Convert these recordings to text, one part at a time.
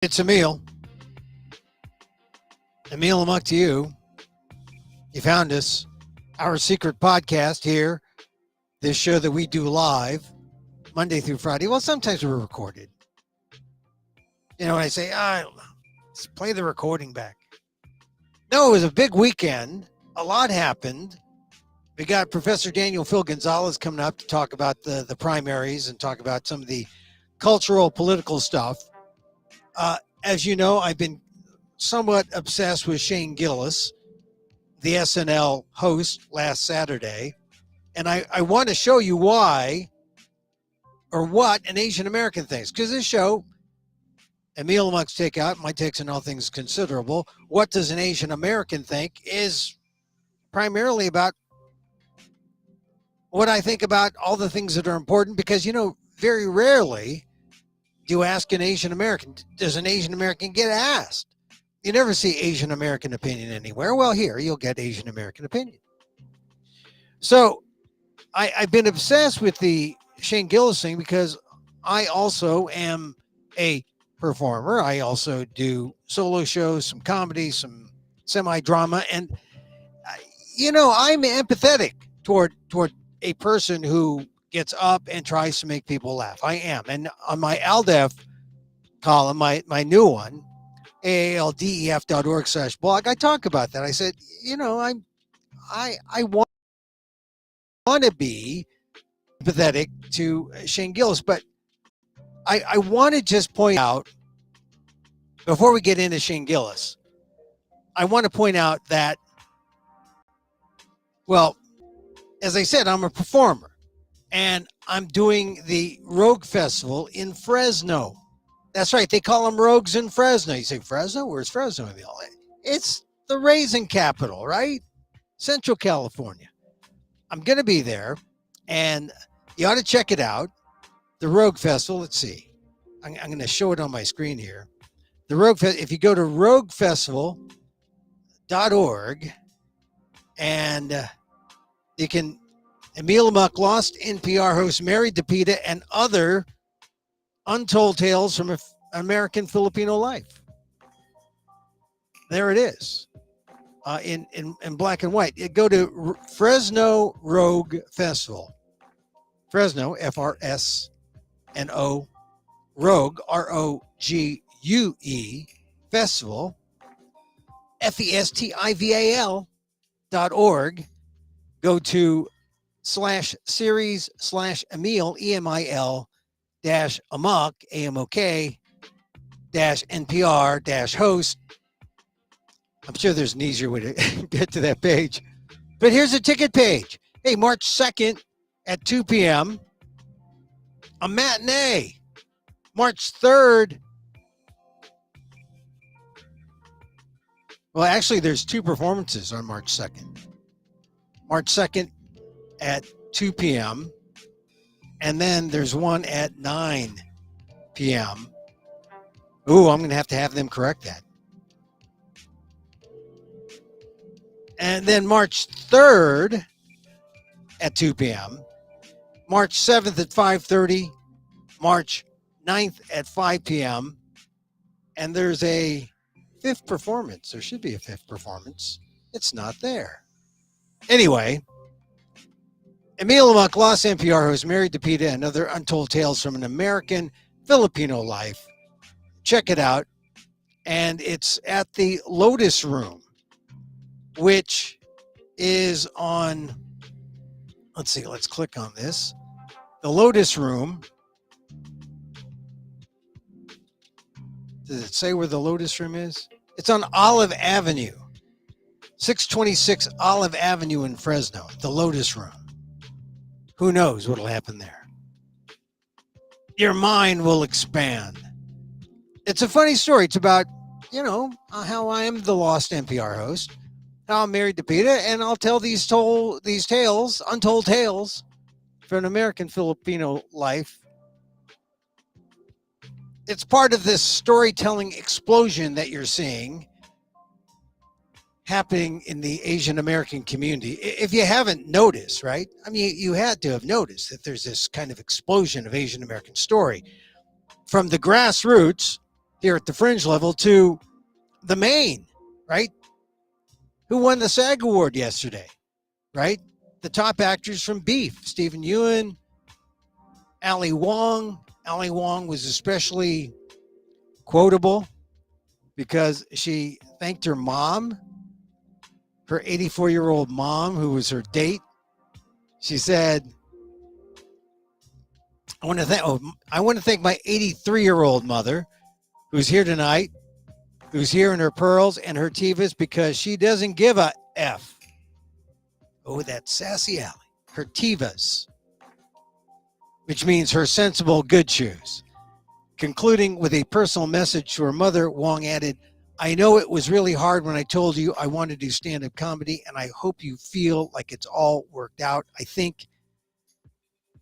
It's Emil. Emil, Amok to you. You found us. Our secret podcast here. This show that we do live Monday through Friday. Well, sometimes we're recorded. You know, when I say, let's play the recording back. No, it was a big weekend. A lot happened. We got Professor Daniel Phil Gonzalez coming up to talk about the primaries and talk about some of the cultural, political stuff. As you know, I've been somewhat obsessed with Shane Gillis, the SNL host last Saturday. And I want to show you why or what an Asian American thinks. Because this show, Emil Amok's Takeout, my takes on all things considerable, what does an Asian American think is primarily about what I think about all the things that are important. Because, you know, very rarely do you ask an Asian American, does an Asian American get asked? You never see Asian American opinion anywhere. Well, here, you'll get Asian American opinion. So I've been obsessed with the Shane Gillis thing because I also am a performer. I also do solo shows, some comedy, some semi-drama. And, you know, I'm empathetic toward a person who gets up and tries to make people laugh. I am. And on my ALDEF column, my new one, aaldef.org/blog, I talk about that. I said, you know, I want to be empathetic to Shane Gillis, but I want to just point out, before we get into Shane Gillis, I want to point out that, well, as I said, I'm a performer. And I'm doing the Rogue Festival in Fresno. That's right. They call them Rogues in Fresno. You say, Fresno? Where's Fresno? It's the raisin capital, right? Central California. I'm going to be there, and you ought to check it out. The Rogue Festival. Let's see. I'm going to show it on my screen here. The Rogue Festival. If you go to roguefestival.org, and you can... Emil Amok, lost NPR host, married to PETA, and other untold tales from American Filipino life. There it is, in black and white. You go to Fresno Rogue Festival. Fresno, F-R-S-N-O, Rogue, R-O-G-U-E, Festival, Festival.org. Go to /series/Emil, EMIL -Amok, AMOK -NPR -host. I'm sure there's an easier way to get to that page. But here's the ticket page. Hey, March 2nd at 2 p.m., a matinee. March 3rd. Well, actually, there's two performances on March 2nd. March 2nd at 2 p.m. and then there's one at 9 p.m. Ooh, I'm going to have them correct that. And then March 3rd at 2 p.m., March 7th at 5:30, March 9th at 5 p.m., and there's a fifth performance. There should be a fifth performance. It's not there. Anyway, Emil Amok, lost NPR host, married to PETA, and other untold tales from an American Filipino life. Check it out. And it's at the Lotus Room, which is on, let's see, let's click on this. The Lotus Room. Does it say where the Lotus Room is? It's on Olive Avenue, 626 Olive Avenue in Fresno, the Lotus Room. Who knows what'll happen there? Your mind will expand. It's a funny story. It's about, you know, how I am the lost NPR host, how I'm married to PETA, and I'll tell these tales, untold tales, from an American Filipino life. It's part of this storytelling explosion that you're seeing happening in the Asian American community. If you haven't noticed, right? I mean, you had to have noticed that there's this kind of explosion of Asian American story from the grassroots here at the fringe level to the main, right? Who won the SAG Award yesterday, right? The top actors from Beef, Stephen Ewan, Ali Wong. Ali Wong was especially quotable because she thanked her mom, her 84-year-old mom, who was her date. She said, I want to thank my 83-year-old mother who's here tonight, who's here in her pearls and her Tivas because she doesn't give a F. Oh, that sassy alley. Her Tivas, which means her sensible good shoes. Concluding with a personal message to her mother, Wong added, I know it was really hard when I told you I wanted to do stand-up comedy, and I hope you feel like it's all worked out. I think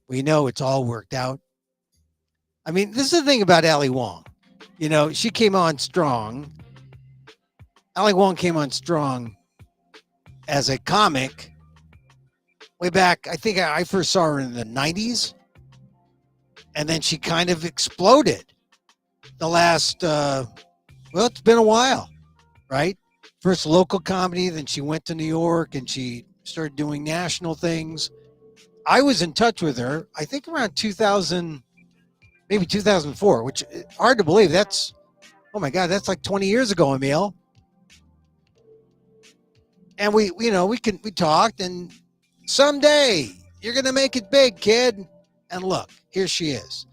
we know it's all worked out. I mean, this is the thing about Ali Wong. You know, she came on strong. Ali Wong came on strong as a comic way back. I think I first saw her in the 90s. And then she kind of exploded the last, it's been a while, right? First local comedy, then she went to New York and she started doing national things. I was in touch with her, I think around 2000, maybe 2004, which is hard to believe. That's, oh my God, that's like 20 years ago, Emil. And we talked, and someday you're going to make it big, kid. And look, here she is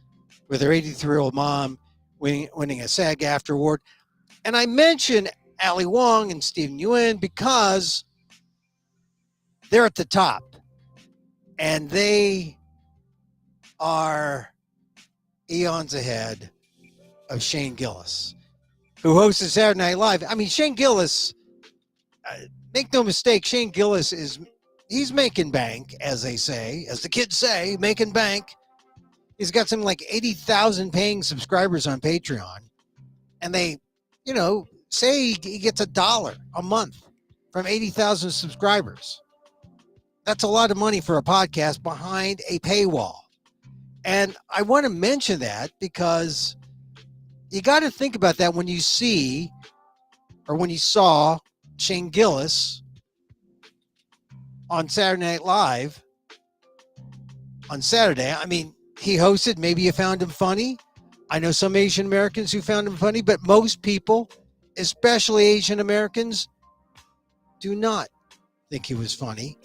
with her 83-year-old mom winning a SAG-AFTRA award. And I mention Ali Wong and Stephen Ewan because they're at the top. And they are eons ahead of Shane Gillis, who hosted Saturday Night Live. I mean, Shane Gillis, make no mistake, Shane Gillis he's making bank, as they say, as the kids say, making bank. He's got something like 80,000 paying subscribers on Patreon. And they, say he gets $1 a month from 80,000 subscribers. That's a lot of money for a podcast behind a paywall. And I want to mention that because you got to think about that when you saw Shane Gillis on Saturday Night Live on Saturday. I mean, he hosted. Maybe you found him funny. I know some Asian Americans who found him funny, but most people, especially Asian Americans, do not think he was funny.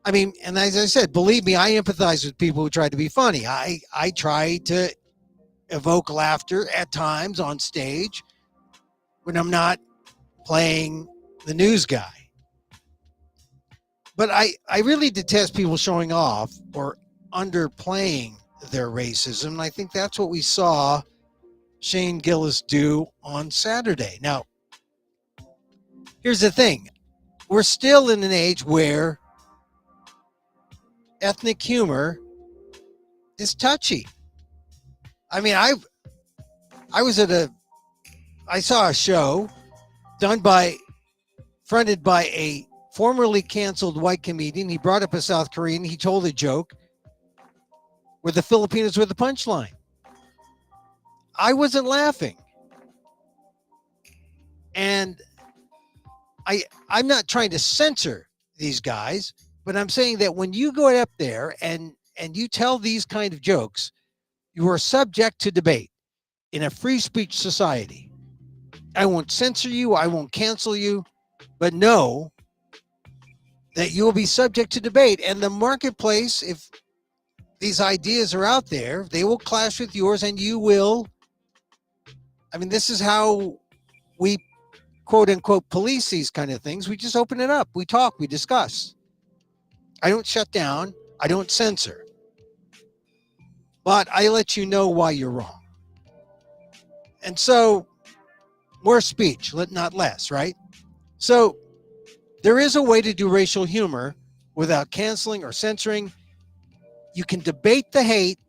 I mean, and as I said, believe me, I empathize with people who try to be funny. I try to evoke laughter at times on stage when I'm not playing the news guy. But I really detest people showing off or underplaying their racism. And I think that's what we saw Shane Gillis do on Saturday. Now, here's the thing. We're still in an age where ethnic humor is touchy. I mean, I saw a show fronted by a formerly canceled white comedian. He brought up a South Korean. He told a joke where the Filipinos were the punchline. I wasn't laughing. And I'm not trying to censor these guys, but I'm saying that when you go up there and you tell these kind of jokes, you are subject to debate in a free speech society. I won't censor you. I won't cancel you, but know that you will be subject to debate. And the marketplace, if these ideas are out there, they will clash with yours and you will. I mean, this is how we quote unquote police these kind of things. We just open it up. We talk, we discuss. I don't shut down. I don't censor. But I let you know why you're wrong. And so more speech, not less, right? So there is a way to do racial humor without canceling or censoring. You can debate the hate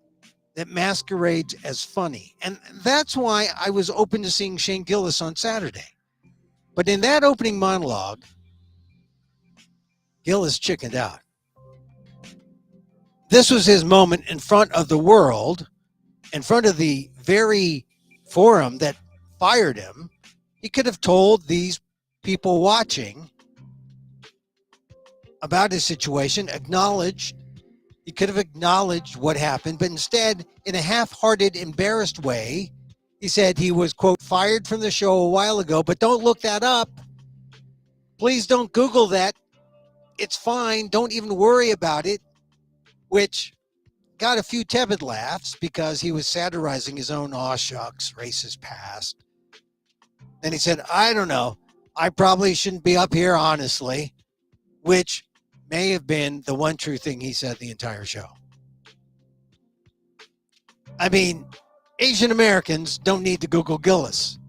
that masquerades as funny. And that's why I was open to seeing Shane Gillis on Saturday. But in that opening monologue, Gillis chickened out. This was his moment in front of the world, in front of the very forum that fired him, he could have told these people watching about his situation, he could have acknowledged what happened, but instead, in a half-hearted, embarrassed way, he said he was, quote, fired from the show a while ago, but don't look that up. Please don't Google that. It's fine. Don't even worry about it, which got a few tepid laughs because he was satirizing his own aw shucks racist past. Then he said, I don't know. I probably shouldn't be up here, honestly, which may have been the one true thing he said the entire show. I mean, Asian Americans don't need to Google Gillis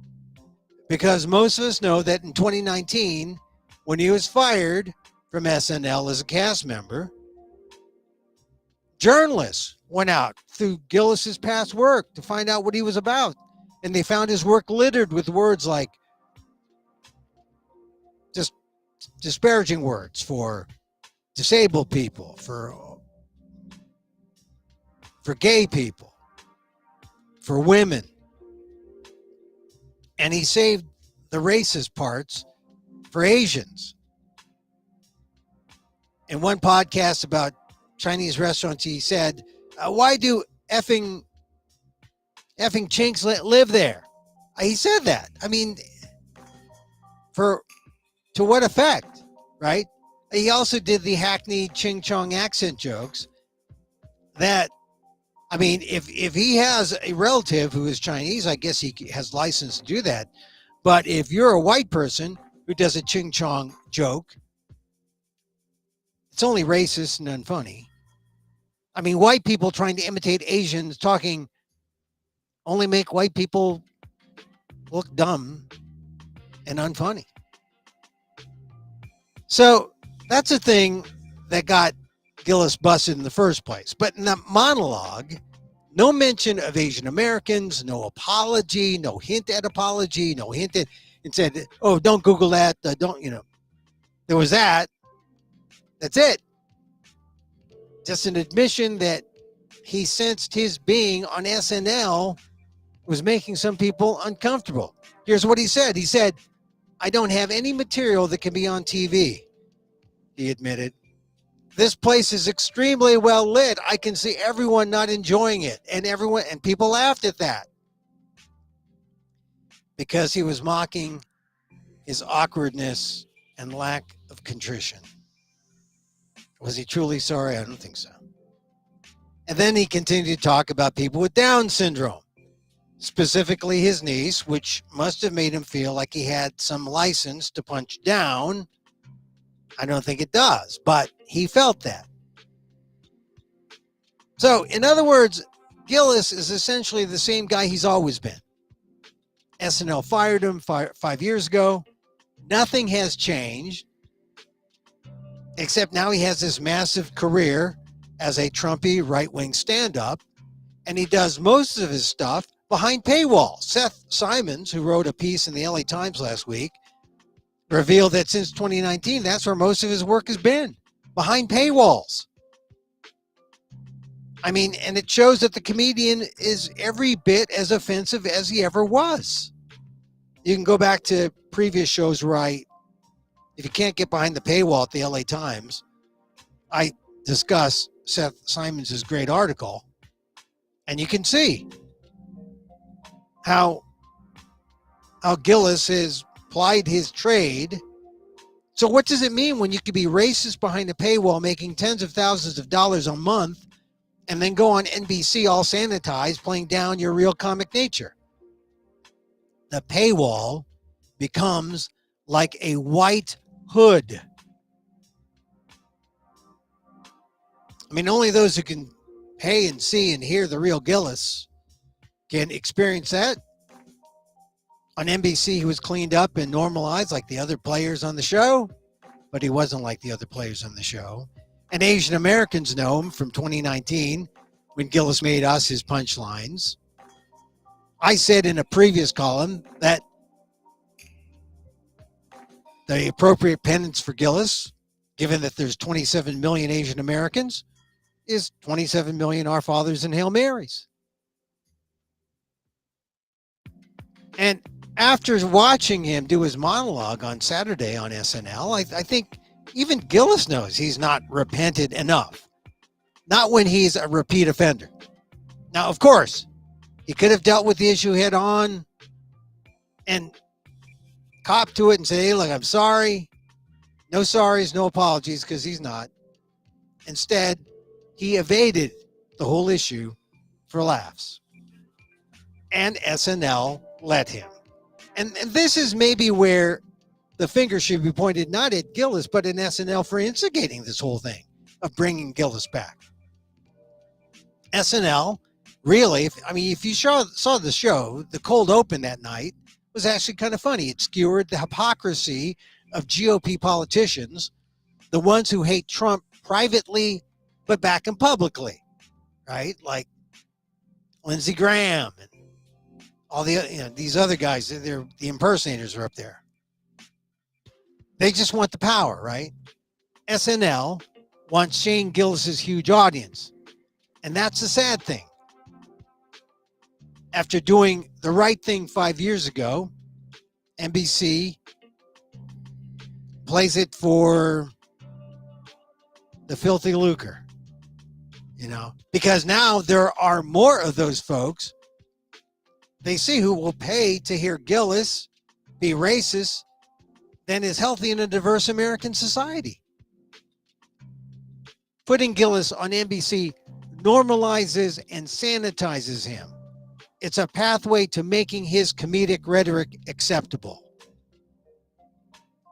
because most of us know that in 2019, when he was fired from SNL as a cast member, journalists went out through Gillis's past work to find out what he was about. And they found his work littered with words like just disparaging words for disabled people, for gay people, for women. And he saved the racist parts for Asians. In one podcast about Chinese restaurants, he said, why do effing chinks live there? He said that. I mean, to what effect, right? He also did the hackneyed Ching Chong accent jokes that, I mean, if he has a relative who is Chinese, I guess he has license to do that. But if you're a white person who does a Ching Chong joke, it's only racist and unfunny. I mean, white people trying to imitate Asians talking only make white people look dumb and unfunny. So that's a thing that got Gillis busted in the first place. But in that monologue, no mention of Asian Americans, no apology, no hint at apology, no hint at, and said, oh, don't Google that. There was that. That's it. Just an admission that he sensed his being on SNL was making some people uncomfortable. Here's what he said. He said, I don't have any material that can be on TV, he admitted. This place is extremely well lit. I can see everyone not enjoying it. And people laughed at that because he was mocking his awkwardness and lack of contrition. Was he truly sorry? I don't think so. And then he continued to talk about people with Down syndrome, specifically his niece, which must have made him feel like he had some license to punch down. I don't think it does, but he felt that. So, in other words, Gillis is essentially the same guy he's always been. SNL fired him 5 years ago. Nothing has changed, except now he has this massive career as a Trumpy right-wing stand-up, and he does most of his stuff behind paywall. Seth Simons, who wrote a piece in the LA Times last week, revealed that since 2019, that's where most of his work has been, behind paywalls. I mean, and it shows that the comedian is every bit as offensive as he ever was. You can go back to previous shows where if you can't get behind the paywall at the LA Times, I discuss Seth Simons' great article, and you can see how Gillis has plied his trade. So what does it mean when you could be racist behind a paywall making tens of thousands of dollars a month and then go on NBC all sanitized playing down your real comic nature? The paywall becomes like a white hood. I mean, only those who can pay and see and hear the real Gillis can experience that. On NBC, he was cleaned up and normalized like the other players on the show, but he wasn't like the other players on the show. And Asian Americans know him from 2019 when Gillis made us his punchlines. I said in a previous column that the appropriate penance for Gillis, given that there's 27 million Asian Americans, is 27 million Our Fathers and Hail Marys. And after watching him do his monologue on Saturday on SNL, I think even Gillis knows he's not repented enough. Not when he's a repeat offender. Now, of course, he could have dealt with the issue head on and cop to it and say, hey, look, I'm sorry. No sorries, no apologies, because he's not. Instead, he evaded the whole issue for laughs. And SNL let him. And this is maybe where the finger should be pointed not at Gillis, but at SNL for instigating this whole thing of bringing Gillis back. SNL, really, if you saw the show, the cold open that night was actually kind of funny. It skewered the hypocrisy of GOP politicians, the ones who hate Trump privately but back him publicly, right? Like Lindsey Graham and all these other guys. The impersonators are up there. They just want the power, right? SNL wants Shane Gillis's huge audience. And that's the sad thing. After doing the right thing 5 years ago, NBC plays it for the filthy lucre, because now there are more of those folks they see who will pay to hear Gillis be racist than is healthy in a diverse American society. Putting Gillis on NBC normalizes and sanitizes him. It's a pathway to making his comedic rhetoric acceptable.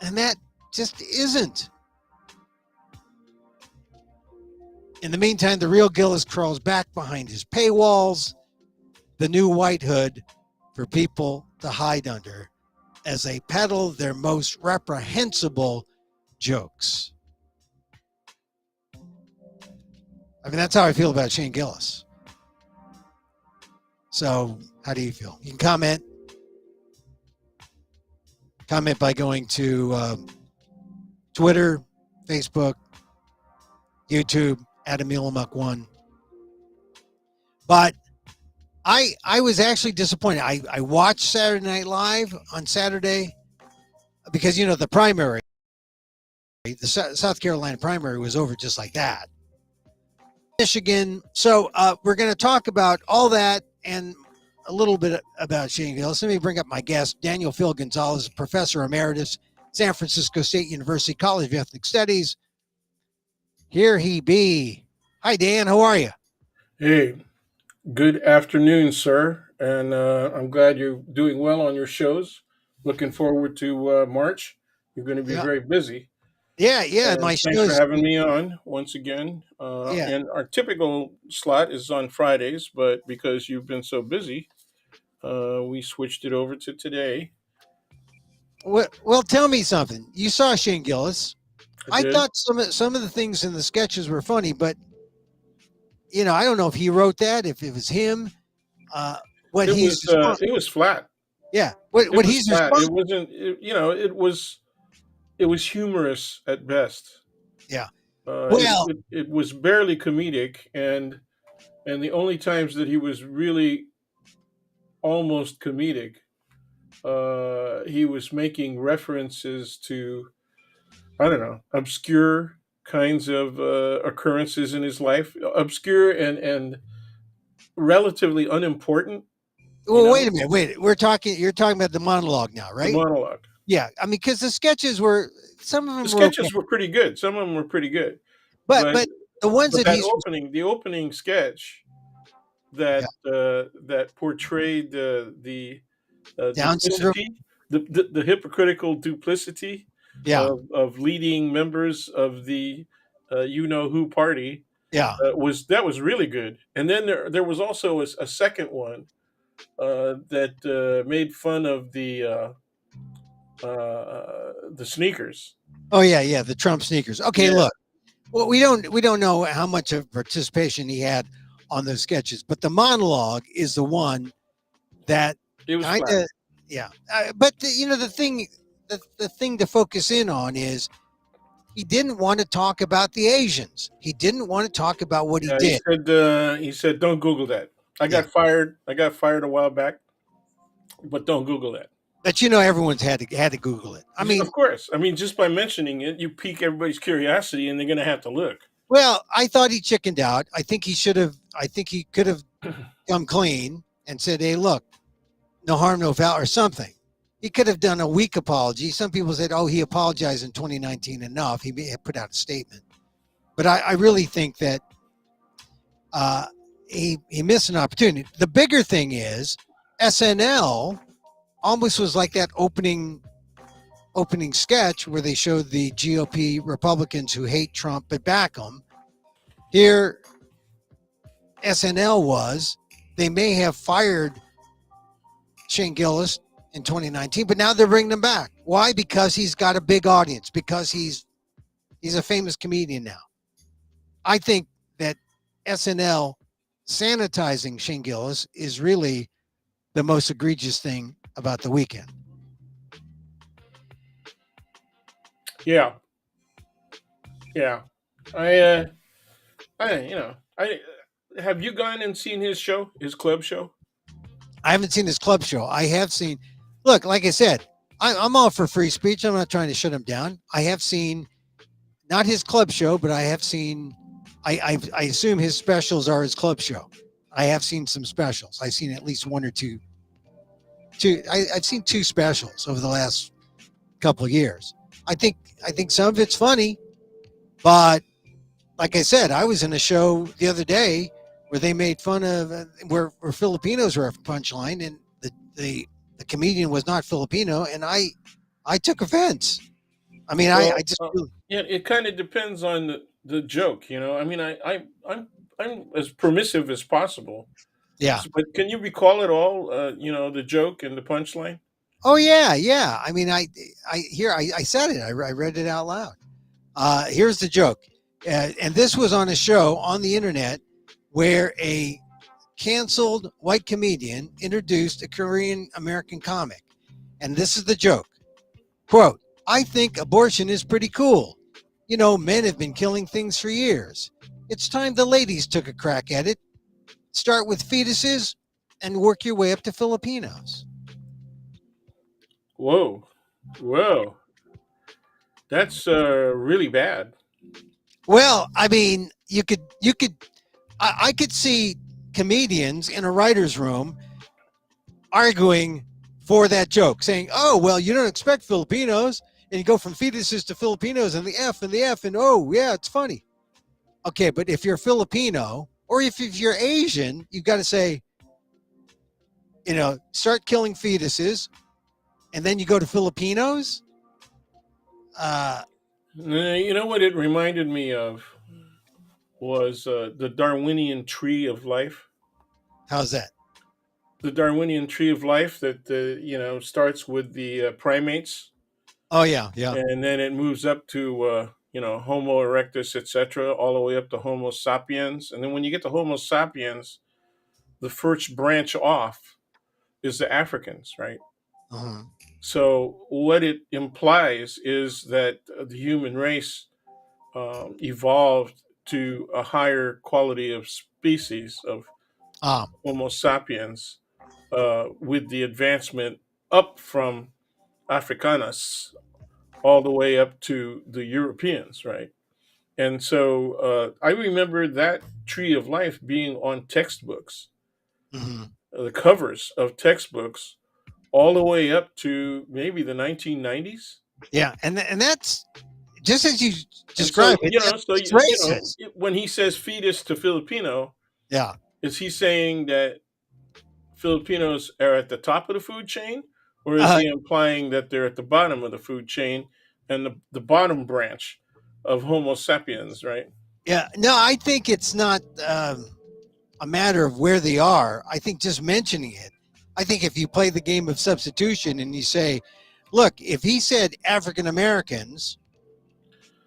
And that just isn't. In the meantime, the real Gillis crawls back behind his paywalls, the new white hood for people to hide under, as they peddle their most reprehensible jokes. That's how I feel about Shane Gillis. So, how do you feel? You can comment. Comment by going to Twitter, Facebook, YouTube, at Emil.659. But I was actually disappointed. I watched Saturday Night Live on Saturday because, the primary, the South Carolina primary was over just like that. Michigan. So we're going to talk about all that and a little bit about Shane Gillis. Let me bring up my guest, Daniel Phil Gonzalez, Professor Emeritus, San Francisco State University College of Ethnic Studies. Here he be. Hi, Dan. How are you? Hey, good afternoon, sir. And I'm glad you're doing well on your shows. Looking forward to March. You're going to be very busy. Yeah. And My thanks for shows. having me on once again. Yeah. And our typical slot is on Fridays, but because you've been so busy, we switched it over to today. Well, tell me something. You saw Shane Gillis. I I did. thought some of the things in the sketches were funny, but I don't know if he wrote that, if it was him. What he's It was flat. yeah. It What was he's flat. It responsible. wasn't. It was humorous at best. Yeah. Well, It was barely comedic, and the only times that he was really almost comedic, he was making references to, I don't know, obscure kinds of occurrences in his life, obscure and relatively unimportant. You well, know, wait a minute. Wait, you're talking about the monologue now, the right? monologue. Yeah. Because the sketches were, some of The them were okay, sketches were pretty good. Some of them were pretty good, but but the ones but that he's the opening sketch yeah, that portrayed the Down syndrome. duplicity, the hypocritical duplicity Yeah. of leading members of the you know who party Yeah. was really good. And then there was also a second one that made fun of the sneakers. Oh yeah. The Trump sneakers. Okay. Yeah, Look. Well, we don't know how much of participation he had on those sketches, but the monologue is the one that it was kind flat. of yeah. But the thing to focus in on is he didn't want to talk about the Asians. He didn't want to talk about what he Yeah, did. he said don't Google that. I Yeah. got fired. I got fired a while back, but don't Google that. But everyone's had to Google it. I mean, Of course. I mean, just by mentioning it, you pique everybody's curiosity, and they're going to have to look. well, I thought he chickened out. I think he should have. I think he could have come clean and said, "Hey, look, no harm, no foul," or something. He could have done a weak apology. Some people said, "Oh, he apologized in 2019 enough." He put out a statement, but I really think that uh, he missed an opportunity. The bigger thing is SNL almost was like that opening sketch where they showed the GOP Republicans who hate Trump but back him. Here, SNL was, they may have fired Shane Gillis in 2019, but now they're bringing him back. Why? Because he's got a big audience, because he's a famous comedian now. I think that SNL sanitizing Shane Gillis is really the most egregious thing about the weekend. Yeah. Yeah. I have you gone and seen his show, his club show? I haven't seen his club show. I have seen, look, like I said, I'm all for free speech. I'm not trying to shut him down. I have seen, not his club show, but I have seen, I assume his specials are his club show. I have seen some specials. I've seen at least one or two. I've seen two specials over the last couple of years. I think some of it's funny, but like I said, I was in a show the other day where they made fun of where Filipinos were a punchline, and the comedian was not Filipino, and I took offense. I mean, Well, I just really, yeah, it kind of depends on the joke, you know. I mean, I'm as permissive as possible. yeah. But can you recall it all? The joke and the punchline. Oh yeah. I mean, I said it. I read it out loud. Here's the joke, and this was on a show on the internet where a canceled white comedian introduced a Korean American comic, and this is the joke. Quote, "I think abortion is pretty cool. Men have been killing things for years. It's time the ladies took a crack at it. Start with fetuses and work your way up to Filipinos." Whoa, whoa, that's really bad. Well, I mean, I could see comedians in a writer's room arguing for that joke, saying, "Oh, well, you don't expect Filipinos, and you go from fetuses to Filipinos, and the F and the F, and oh, yeah, it's funny." Okay, but if you're Filipino, or if you're Asian, you've got to say, start killing fetuses, and then you go to Filipinos. Uh, You know what it reminded me of was the Darwinian tree of life. how's that? The Darwinian tree of life that starts with the primates, Oh yeah. and then it moves up to Homo erectus, etc., all the way up to Homo sapiens, and then when you get to Homo sapiens, the first branch off is the Africans, right? Uh-huh. So what it implies is that the human race evolved to a higher quality of species of Um, Homo sapiens with the advancement up from Africanus all the way up to the Europeans, right? And so I remember that tree of life being on textbooks, mhm. the covers of textbooks, all the way up to maybe the 1990s. Yeah, and that's just as you And so, described it. It's racist. when he says fetus to Filipino, Yeah. is he saying that Filipinos are at the top of the food chain, or is Uh, he implying that they're at the bottom of the food chain and the bottom branch of Homo sapiens, right? yeah. No, I think it's not a matter of where they are. I think just mentioning it. I think if you play the game of substitution and you say, "Look, if he said African Americans,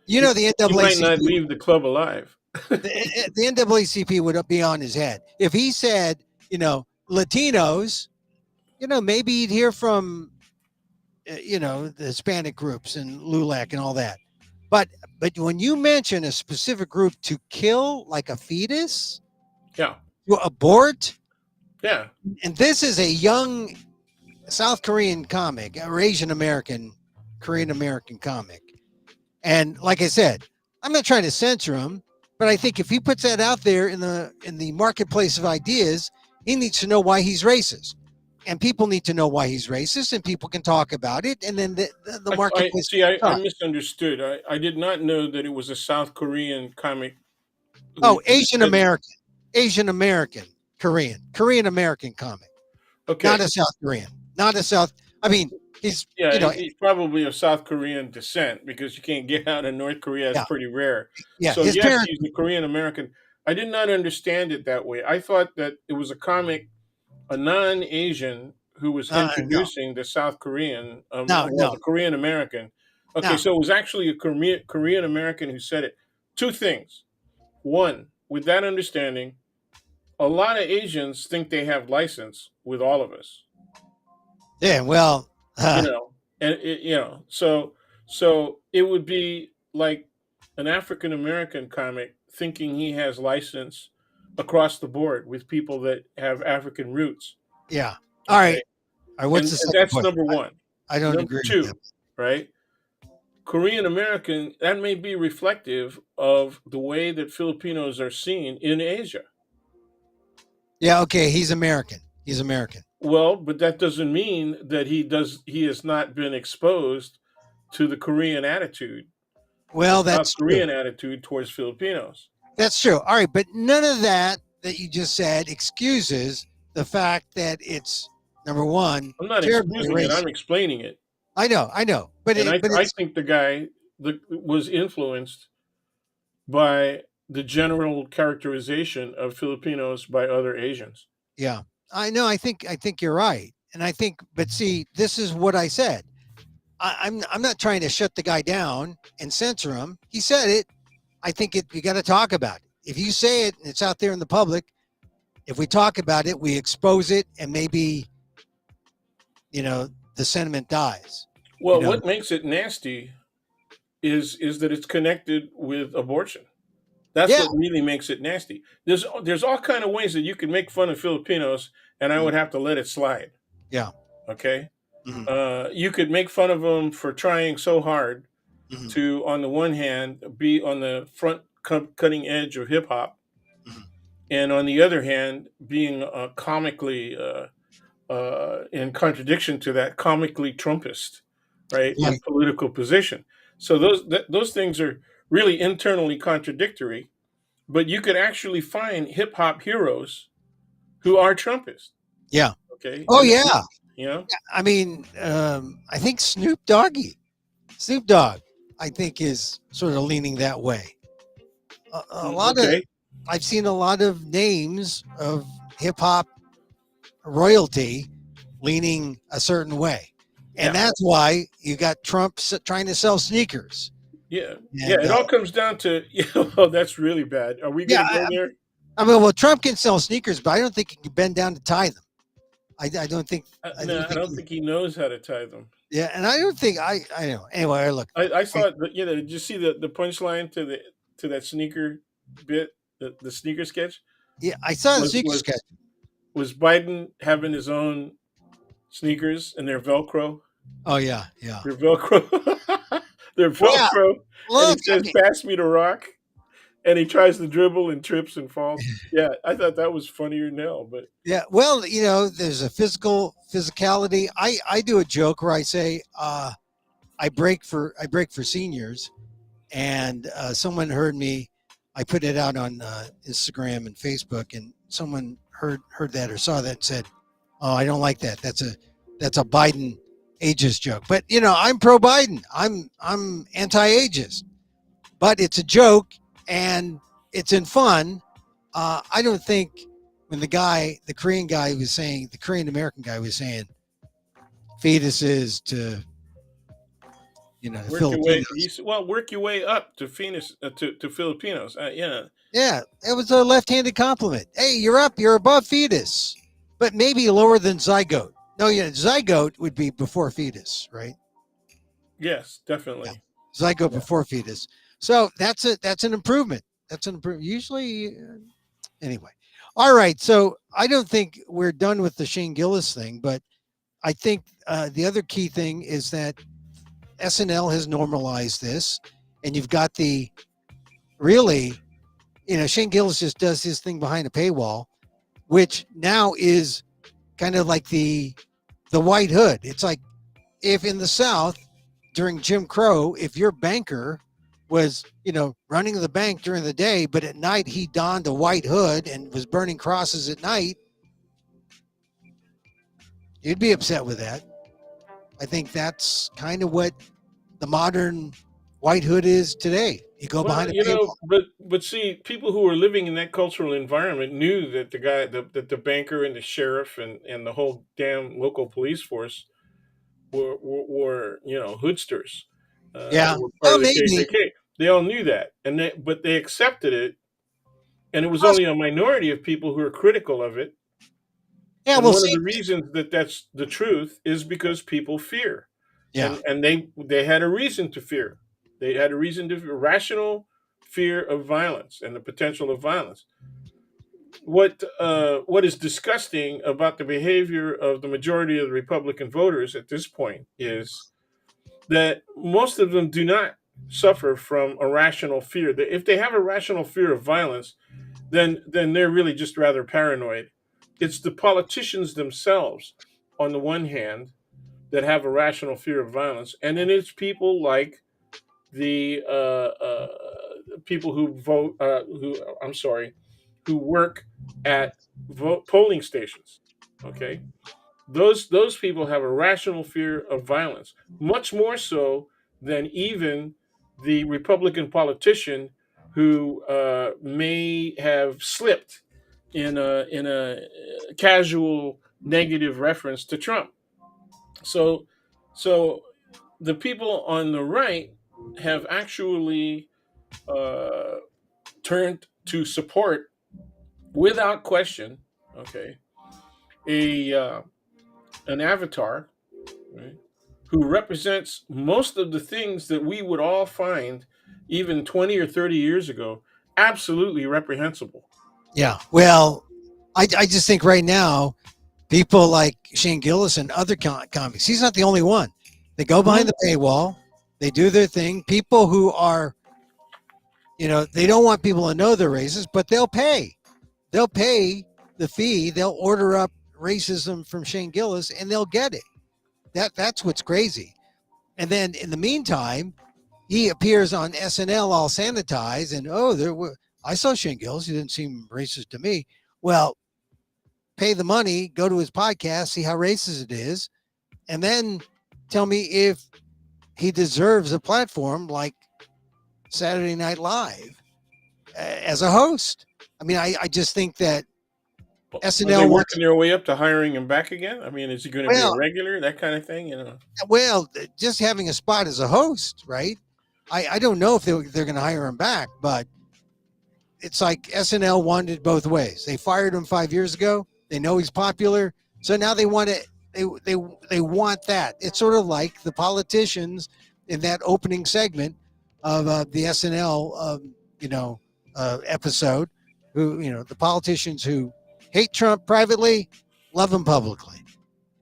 He, the he might not NAACP, leave the club alive. the NAACP would be on his head. If he said, Latinos, maybe you'd hear from, the Hispanic groups and LULAC and all that. But when you mention a specific group to kill, like a fetus, Yeah, to abort, yeah. and this is a young South Korean comic or Asian American, Korean American comic. And like I said, I'm not trying to censor him, but I think if he puts that out there in the marketplace of ideas, he needs to know why he's racist. And people need to know why he's racist, and people can talk about it, and then the I marketplace see. can I talk. misunderstood. I did not know that it was a South Korean comic Oh, who said. Asian American, Korean American comic, not Okay, a South Korean, not a South. I mean, he's yeah, he's probably of South Korean descent because you can't get out of North Korea. It's yeah, pretty rare. yeah. So His yes, parents, he's a Korean American. I did not understand it that way. I thought that it was a comic, a non-Asian who was no, introducing the South Korean, no, well, no, the Korean American. Okay, no. so it was actually a Korean American who said it. Two things. One, with that understanding, a lot of Asians think they have license with all of us. Yeah, well, You know, and so it would be like an African American comic thinking he has license across the board with people that have African roots. yeah. All right, Okay, all right. What's the and second that's point? number one. I don't Number agree with that. two, right? Korean American, that may be reflective of the way that Filipinos are seen in Asia. Yeah, okay. He's American. He's American. Well, but that doesn't mean that he has not been exposed to the Korean attitude, the Well, South that's true. Korean attitude towards Filipinos. That's true. All right, but none of that you just said excuses the fact that it's number one I'm not terribly excusing it, racist. I'm explaining it. I know, but And but I it's think the guy was influenced by the general characterization of Filipinos by other Asians. yeah. I think you're right, and I think, but see, this is what I said. I'm not trying to shut the guy down and censor him. He said it. I think you got to talk about it. If you say it and it's out there in the public, if we talk about it, we expose it, and maybe the sentiment dies. You Well, know, what makes it nasty is that it's connected with abortion. That's yeah, what really makes it nasty. There's all kind of ways that you can make fun of Filipinos, and I mhm, would have to let it slide. yeah, Okay, hmm you could make fun of them for trying so hard hmm to, on the one hand, be on the front cutting edge of hip hop, hmm and on the other hand, being comically, in contradiction to that, comically Trumpist, right, in right, political position. So those things are really internally contradictory. But you could actually find hip hop heroes who are Trumpists. yeah. Okay, Oh yeah. you know, I mean, I think Snoop Dogg, I think is sort of leaning that way. A lot of okay, I've seen a lot of names of hip hop royalty leaning a certain way. And yeah, that's why you got Trump trying to sell sneakers. yeah, yeah. And It all comes down to, oh, that's really bad. Are we yeah, going to go there? I mean, well, Trump can sell sneakers, but I don't think he can bend down to tie them. I don't think. I No, don't I think. don't think he knows how to tie them. Yeah, and I don't think I know. Anyway, look. I I, saw it, but did you see the punchline to that sneaker bit, the sneaker sketch yeah, I saw the was sneaker was sketch. was Biden having his own sneakers and they're Velcro. Oh yeah, yeah. They're Velcro. They're Well, Velcro, and he look. I says, mean, "Pass me the rock," and he tries to dribble and trips and falls. Yeah, I thought that was funnier than hell. But yeah. Well, there's a physicality. I do a joke where I say I break for seniors, and someone heard me. I put it out on Instagram and Facebook, and someone heard that or saw that and said, "Oh, I don't like that. That's a Biden ageist joke." But I'm pro Biden. I'm anti ageist. But it's a joke and it's in fun. I don't think when the Korean guy was saying, the Korean American guy was saying fetuses to the work your way. Filipinos. Well, work your way up to Phoenix to Filipinos. Yeah, Yeah, it was a left-handed compliment. Hey, you're up. You're above fetus, but maybe lower than zygote. No, zygote would be before fetus, right? yes, Yeah, definitely. zygote Yeah. before fetus. So that's an improvement. That's an improvement. Usually, anyway. All right. So I don't think we're done with the Shane Gillis thing, but I think the other key thing is that SNL has normalized this, and you've got the really, Shane Gillis just does his thing behind a paywall, which now is kind of like the white hood. It's like if in the South during Jim Crow, if your banker was, running the bank during the day, but at night he donned a white hood and was burning crosses at night, you'd be upset with that. I think that's kind of what the modern white hood is today. You go Well, behind a paywall. but see, people who were living in that cultural environment knew that that the banker and the sheriff and the whole damn local police force were hoodsters, Yeah. were part Well, of the maybe. KKK. They all knew that, but they accepted it, and it was Well, only a minority of people who were critical of it. yeah, And we'll one of see. the reasons that that's the truth is because people fear, Yeah. and they had a reason to fear. They had a reason to rational fear of violence and the potential of violence. What is disgusting about the behavior of the majority of the Republican voters at this point is that most of them do not suffer from a rational fear. That if they have a rational fear of violence, then they're really just rather paranoid. It's the politicians themselves, on the one hand, that have a rational fear of violence, and then it's people like the people who vote, who I'm sorry, who work at polling stations. Okay, those people have a rational fear of violence, much more so than even the Republican politician who may have slipped in a casual negative reference to Trump. So so the people on the right have actually uh, turned to support without question, okay, a an avatar, right, who represents most of the things that we would all find even 20 or 30 years ago absolutely reprehensible. Yeah. Well, I just think right now, people like Shane Gillis and other comics, he's not the only one. They go behind Mhm. the paywall, they do their thing. People who are, they don't want people to know they're racist, but they'll pay. They'll pay the fee. They'll order up racism from Shane Gillis and they'll get it. That's what's crazy. And then in the meantime, he appears on SNL all sanitized and I saw Shane Gillis. He didn't seem racist to me. Well, pay the money, go to his podcast, see how racist it is, and then tell me if he deserves a platform like Saturday Night Live as a host. I mean, I just think that Are they SNL wants, working their way up to hiring him back again? I mean, is he going to be a well, regular, that kind of thing? just having a spot as a host, right? I don't know if they're going to hire him back, but it's like SNL wanted both ways. They fired him 5 years ago. They know he's popular, so now they want it. They want that. It's sort of like the politicians in that opening segment of the SNL episode, who the politicians who hate Trump privately, love him publicly,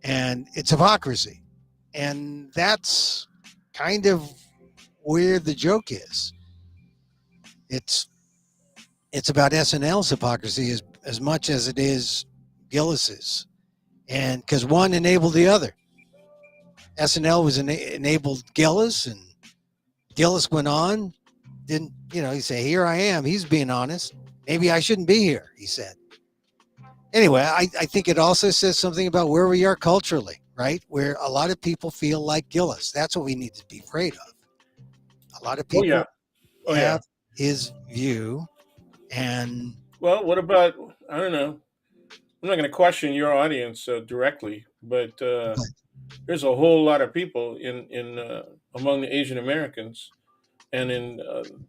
and it's hypocrisy, and that's kind of where the joke is. It's it's about SNL's hypocrisy as much as it is Gillis's, and because one enabled the other. SNL was enabled Gillis, and Gillis went on. Didn't he say, "Here I am." He's being honest. Maybe I shouldn't be here, he said. Anyway, I think it also says something about where we are culturally, right? Where a lot of people feel like Gillis. That's what we need to be afraid of. A lot of Oh yeah, people oh yeah. have his view, and Well, what about, I don't know. I'm not going to question your audience directly, but there's a whole lot of people in among the Asian Americans and in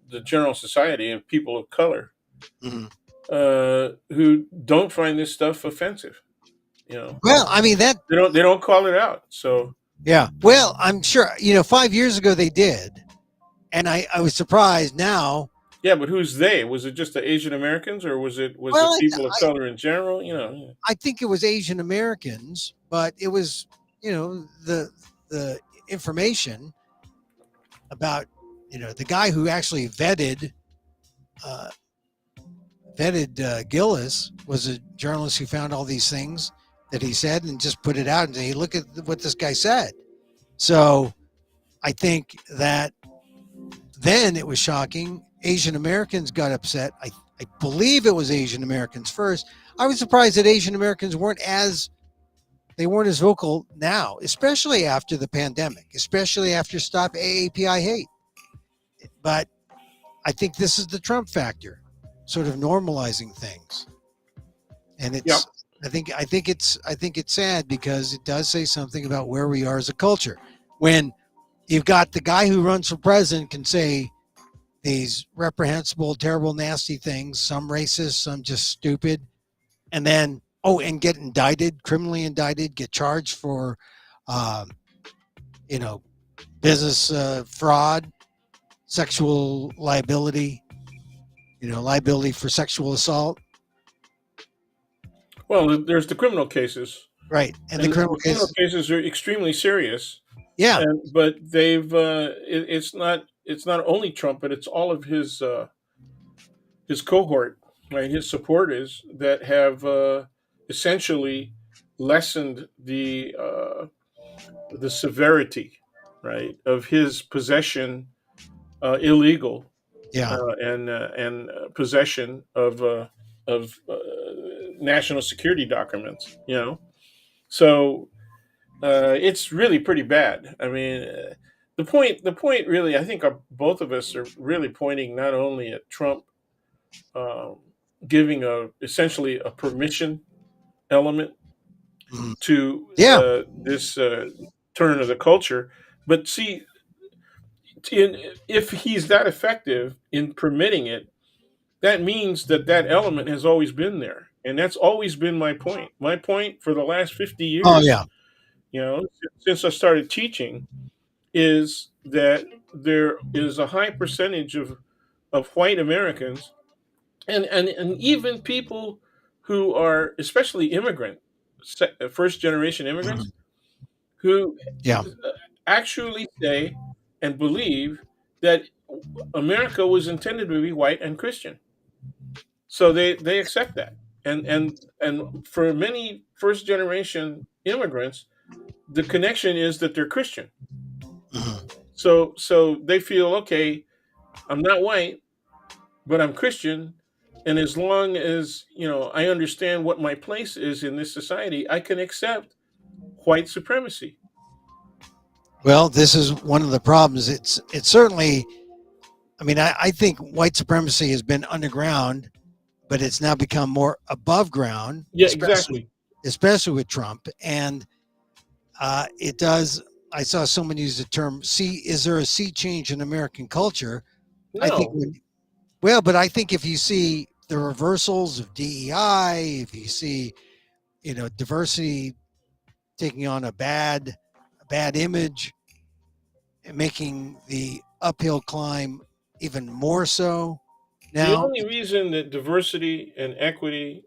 the general society and people of color mhm. who don't find this stuff offensive. You know, Well, I mean that. they don't call it out. So Yeah. Well, I'm sure 5 years ago they did, and I was surprised now. yeah, but who's they? Was it just the Asian Americans, or was Well, it people of color in general? You know, I think it was Asian Americans, but it was the information about the guy who actually uh, vetted Gillis was a journalist who found all these things that he said and just put it out and say, look at what this guy said. So I think that then it was shocking. Asian Americans got upset. I believe it was Asian Americans first. I was surprised that Asian Americans weren't as vocal now, especially after the pandemic, especially after Stop AAPI Hate. But I think this is the Trump factor, sort of normalizing things. And Yep. I think it's sad because it does say something about where we are as a culture. When you've got the guy who runs for president can say these reprehensible, terrible, nasty things, some racist, some just stupid, and then and get indicted, criminally indicted, get charged for business fraud, sexual liability, liability for sexual assault. Well, there's the criminal cases, Right. And the criminal cases are extremely serious. Yeah. But they've it's not only Trump, but it's all of his cohort, right? His supporters that have essentially lessened the severity, right, of his possession, illegal, Yeah. and possession of national security documents. So it's really pretty bad. I mean, the point really, I think both of us are really pointing not only at Trump um, giving essentially a permission element to this turn of the culture, but see, if he's that effective in permitting it, that means that element has always been there, and that's always been my point. My point for the last 50 years, Oh yeah. Since I started teaching, is that there is a high percentage of white Americans and even people who are especially first generation immigrants, who actually say and believe that America was intended to be white and Christian. So they accept that. And for many first generation immigrants, the connection is that they're Christian. So they feel, okay, I'm not white, but I'm Christian, and as long as I understand what my place is in this society, I can accept white supremacy. Well, this is one of the problems. It's certainly, I mean, I think white supremacy has been underground, but it's now become more above ground. Yeah, exactly. Especially with Trump. And it does, I saw someone use the term, is there a sea change in American culture? No. I think, but I think if you see the reversals of DEI, if you see, diversity taking on a bad image, and making the uphill climb even more so now. The only reason that diversity and equity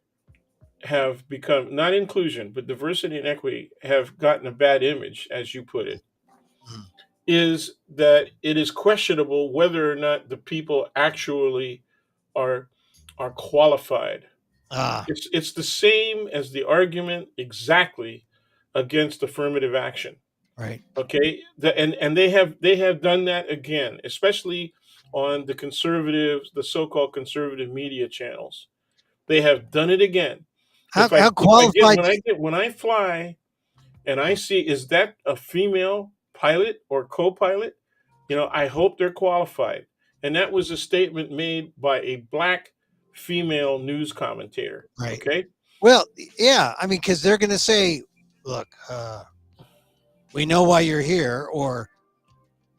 have become, not inclusion, but diversity and equity have gotten a bad image, as you put it, is that it is questionable whether or not the people actually are qualified. It's the same as the argument exactly against affirmative action. Right. Okay. And they have done that again, especially on the so-called conservative media channels. They have done it again. How qualified? When I fly and I see, is that a female pilot or co-pilot? I hope they're qualified. And that was a statement made by a black female news commentator. Right. Okay. Well, yeah. I mean, because they're going to say, look, we know why you're here, or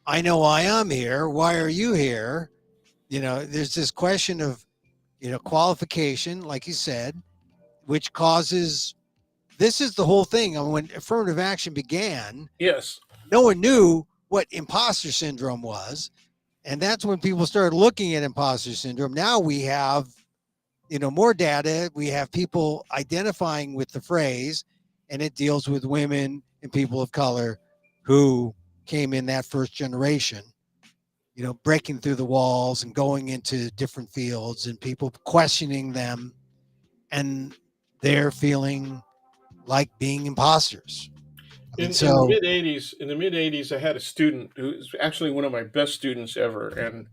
I know why I'm here. Why are you here? There's this question of, qualification, like you said, which causes, this is the whole thing. I mean, when affirmative action began, yes, no one knew what imposter syndrome was. And that's when people started looking at imposter syndrome. Now we have, more data. We have people identifying with the phrase, and it deals with women and people of color who came in that first generation, breaking through the walls and going into different fields and people questioning them, and they're feeling like being imposters. I mean, In the so mid '80s, I had a student who was actually one of my best students ever, and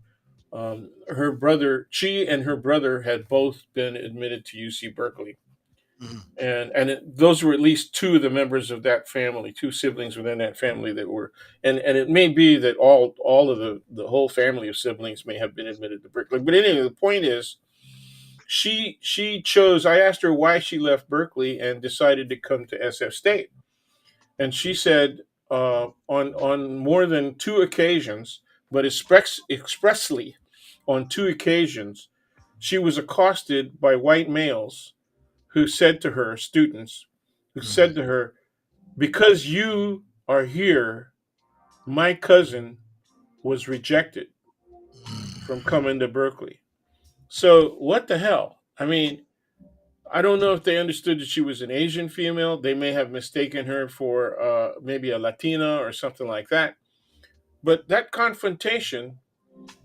her brother, she and her brother had both been admitted to UC Berkeley, mhm, those were at least two of the members of that family, two siblings within that family that were, and it may be that all of the whole family of siblings may have been admitted to Berkeley. But anyway, the point is, she chose. I asked her why she left Berkeley and decided to come to SF State, and she said on more than two occasions, but expressly on two occasions, she was accosted by white males who said to her, students, who said mhm. to her, because you are here, my cousin was rejected from coming to Berkeley. So what the hell? I mean, I don't know if they understood that she was an Asian female. They may have mistaken her for maybe a Latina or something like that. But that confrontation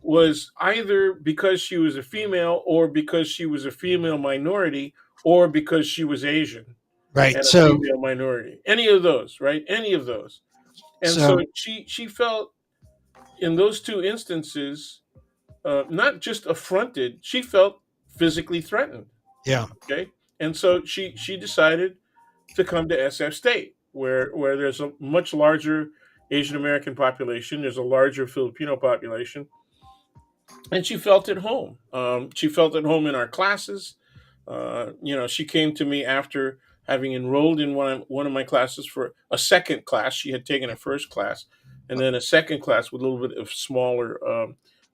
was either because she was a female or because she was a female minority or because she was Asian Right. and a So, female minority. Any of those, right? Any of those. And so so she felt in those two instances not just affronted, she felt physically threatened. yeah. Okay, and so she decided to come to SF State, where there's a much larger Asian American population, there's a larger Filipino population, and she felt at home. She felt at home in our classes. She came to me after having enrolled in one of my classes for a second class. She had taken a first class, and then a second class with a little bit of smaller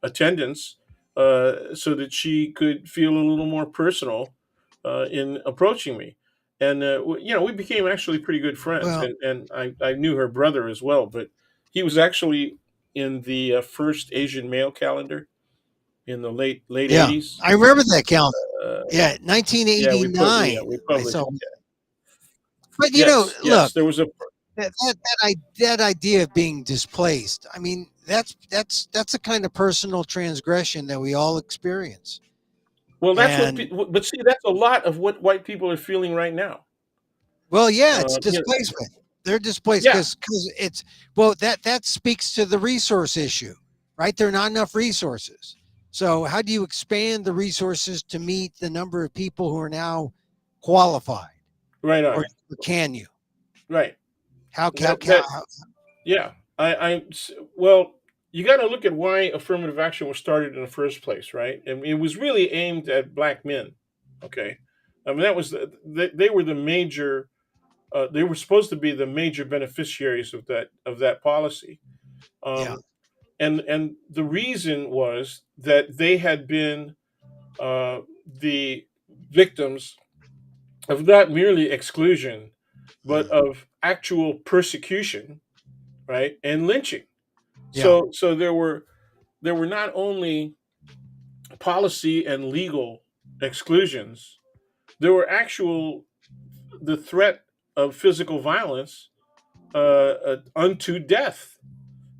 attendance, so that she could feel a little more personal in approaching me. And we became actually pretty good friends. Well, And I knew her brother as well, but he was actually in the first Asian male calendar in the late yeah, '80s. I remember that calendar. Uh, Yeah, yeah, 1989. we I saw. published. But Yes, look, yes, there was a. that idea of being displaced. I mean, that's a kind of personal transgression that we all experience. Well, that's what. And But see, that's a lot of what white people are feeling right now. well, yeah, it's Yeah, displacement. They're displaced yeah, because it's well that speaks to the resource issue, right? There are not enough resources. So how do you expand the resources to meet the number of people who are now qualified, right or on, can you? right. How That that yeah. Well, you got to look at why affirmative action was started in the first place, right? And it was really aimed at black men. Okay, I mean that was they were the major. They were supposed to be the major beneficiaries of that policy. yeah, Um, and the reason was that they had been the victims of not merely exclusion, but of actual persecution, right, and lynching. yeah, So there were not only policy and legal exclusions, there were actual the threat of physical violence unto death,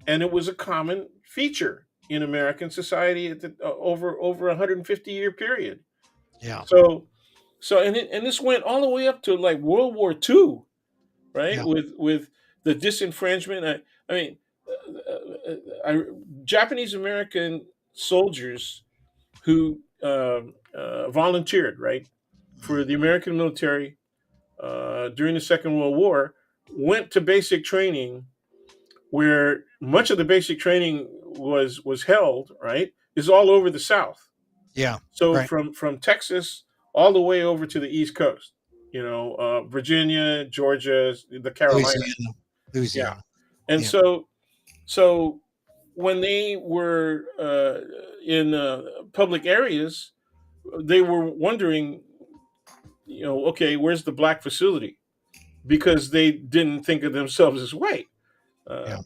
and it was a common feature in American society at over 150-year period. yeah, So and this went all the way up to like World War II, right? yeah, With the disenfranchisement. I mean, Japanese American soldiers who volunteered, right, for the American military during the Second World War went to basic training where much of the basic training was held, right, is all over the South. yeah. So Right. from Texas all the way over to the East Coast, Virginia, Georgia, the Carolinas, Louisiana, yeah. Louisiana. And Yeah, so when they were in public areas, they were wondering, okay, where's the black facility? Because they didn't think of themselves as white. Uh, yeah.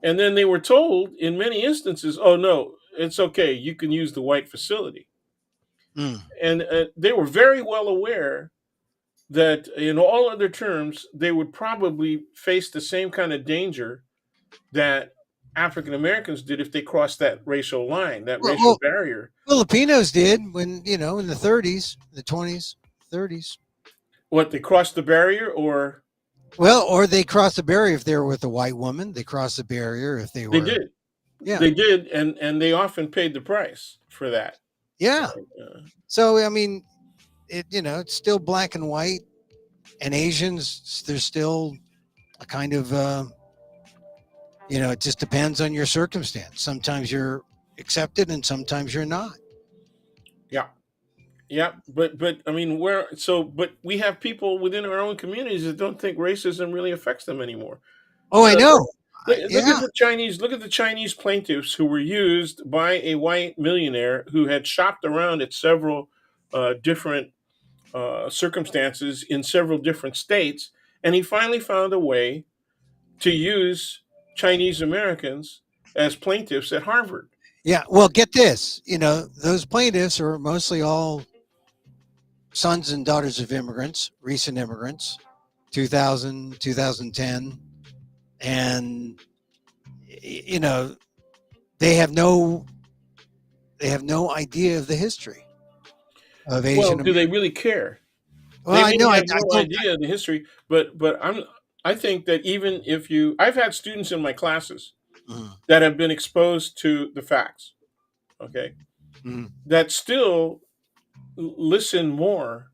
and then they were told in many instances, oh, no, it's okay. You can use the white facility. Mm, And they were very well aware that in all other terms they would probably face the same kind of danger that African Americans did if they crossed that racial line, that Well, racial well, barrier. Filipinos did when in the 30s, the 20s, 30s. What, they crossed the barrier, or Well, or they crossed the barrier if they were with a white woman. They crossed the barrier if they they were, did, yeah, and they often paid the price for that. yeah. Right? So I mean, it's still black and white, and Asians. There's still a kind of, it just depends on your circumstance. Sometimes you're accepted, and sometimes you're not. Yeah, yeah, but I mean, but we have people within our own communities that don't think racism really affects them anymore. Oh, I know. Look at Yeah, the Chinese. Look at the Chinese plaintiffs who were used by a white millionaire who had shopped around at several different circumstances in several different states, and he finally found a way to use Chinese Americans as plaintiffs at Harvard. yeah. Well, get this. Those plaintiffs are mostly all sons and daughters of immigrants, recent immigrants, 2000, 2010, and you know they have no idea of the history of Well, Asian do they American. really care? Well, They I may know. I have no don't. idea of the history, but I think that even if I've had students in my classes Mm, that have been exposed to the facts, okay, mm, that still listen more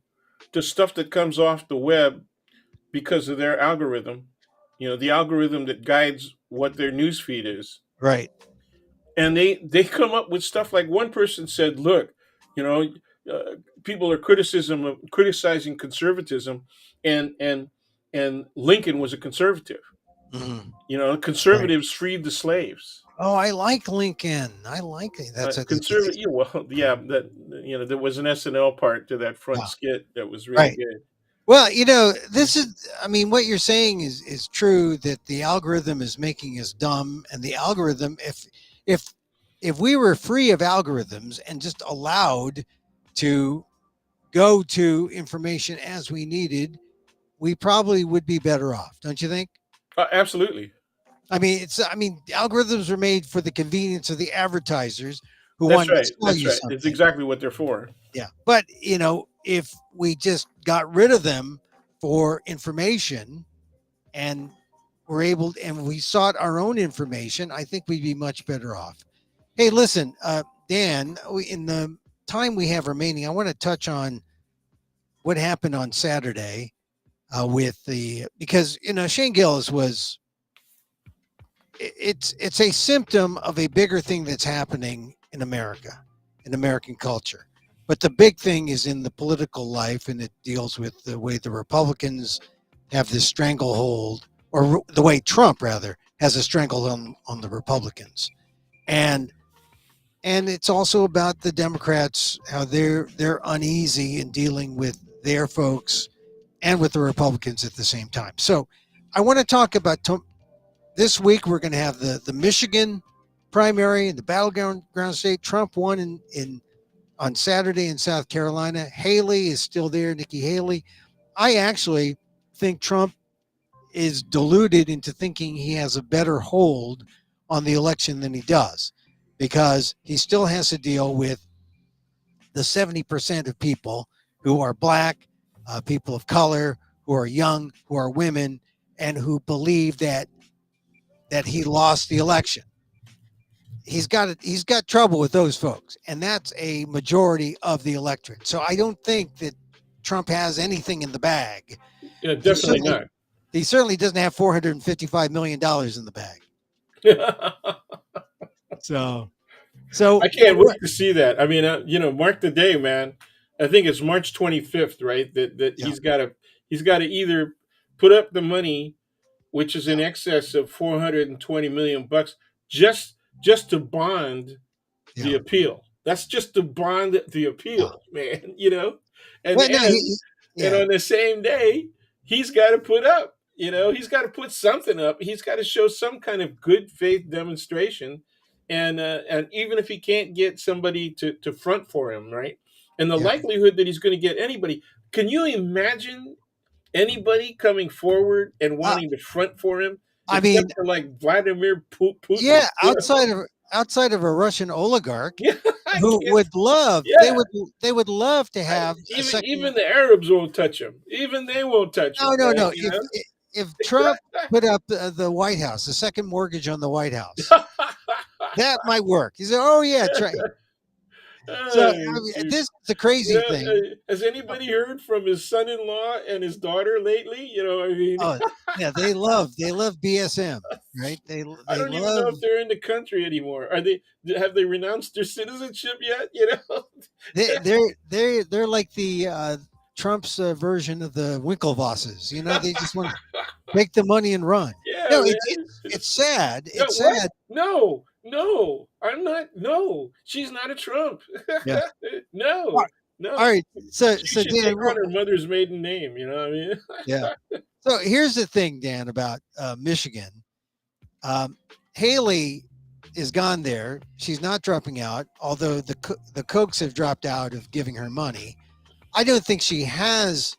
to stuff that comes off the web because of their algorithm, the algorithm that guides what their news feed is. right. And they come up with stuff like, one person said, look, you know, people are criticizing conservatism, and Lincoln was a conservative. Mm, right. Conservatives freed the slaves. Oh, I like Lincoln. I like it. Conservative, well, yeah, that there was an SNL part to that front yeah. skit that was really Right. good. Well, this is. I mean, what you're saying is true. That the algorithm is making us dumb, and the algorithm, if if we were free of algorithms and just allowed to go to information as we needed, we probably would be better off, don't you think? Absolutely, I mean, algorithms are made for the convenience of the advertisers who that's want to right. sell That's you right. It's something. exactly what they're for. Yeah. But, if we just got rid of them for information and we sought our own information, I think we'd be much better off. Hey, listen, Dan, in the time we have remaining, I want to touch on what happened on Saturday with because Shane Gillis was it's a symptom of a bigger thing that's happening in America, in American culture. But the big thing is in the political life, and it deals with the way the Republicans have this stranglehold, or the way Trump rather has a stranglehold on the Republicans, and it's also about the Democrats, how they're uneasy in dealing with their folks and with the Republicans at the same time. So I want to talk about this week. We're going to have the Michigan primary in the battleground state. Trump won in on Saturday in South Carolina. Haley is still there, Nikki Haley. I actually think Trump is deluded into thinking he has a better hold on the election than he does, because he still has to deal with the 70% of people who are black, people of color, who are young, who are women, and who believe that he lost the election. He's got trouble with those folks, and that's a majority of the electorate. So I don't think that Trump has anything in the bag. Yeah, He definitely certainly not. he certainly doesn't have $455 million in the bag. So I so can't wait to see that. I mean, mark the day, man. I think it's March 25th, right? That yeah, he's got to either put up the money, which is yeah, in excess of 420 million bucks, just to bond the yeah, appeal. That's just to bond the yeah. appeal, man. And Well, no, and yeah, on the same day, he's got to put up. He's got to put something up. He's got to show some kind of good faith demonstration, and even if he can't get somebody to front for him, right? And the yeah, likelihood that he's going to get anybody. Can you imagine anybody coming forward and Uh, wanting to front for him, I except mean, for like Vladimir Putin. yeah, outside of a Russian oligarch Yeah, I who can't. would love Yeah, they would love to have a even second. the Arabs won't touch him. Even they won't touch him, No, no, right? no. You If Trump put up the White House, the second mortgage on the White House, know. that might work. He said, "Oh yeah, try." So I Oh, mean, shoot. this is the crazy thing. Has anybody heard from his son-in-law and his daughter lately? I mean, Oh yeah, they love BSM, right? I They don't even know love if they're in the country anymore. Have they renounced their citizenship yet? they're like the Trump's version of the Winklevosses. They just want to take the money and run. Yeah, No, man. it's sad. No, It's what? sad. No, no, I'm not. No, she's not a Trump. Yeah. No, All no. right. So She so should Dan, take on her mother's maiden name. You know what I mean? yeah. So here's the thing, Dan, about Michigan. Um, Haley is gone there. She's not dropping out, although the Kochs have dropped out of giving her money. I don't think she has.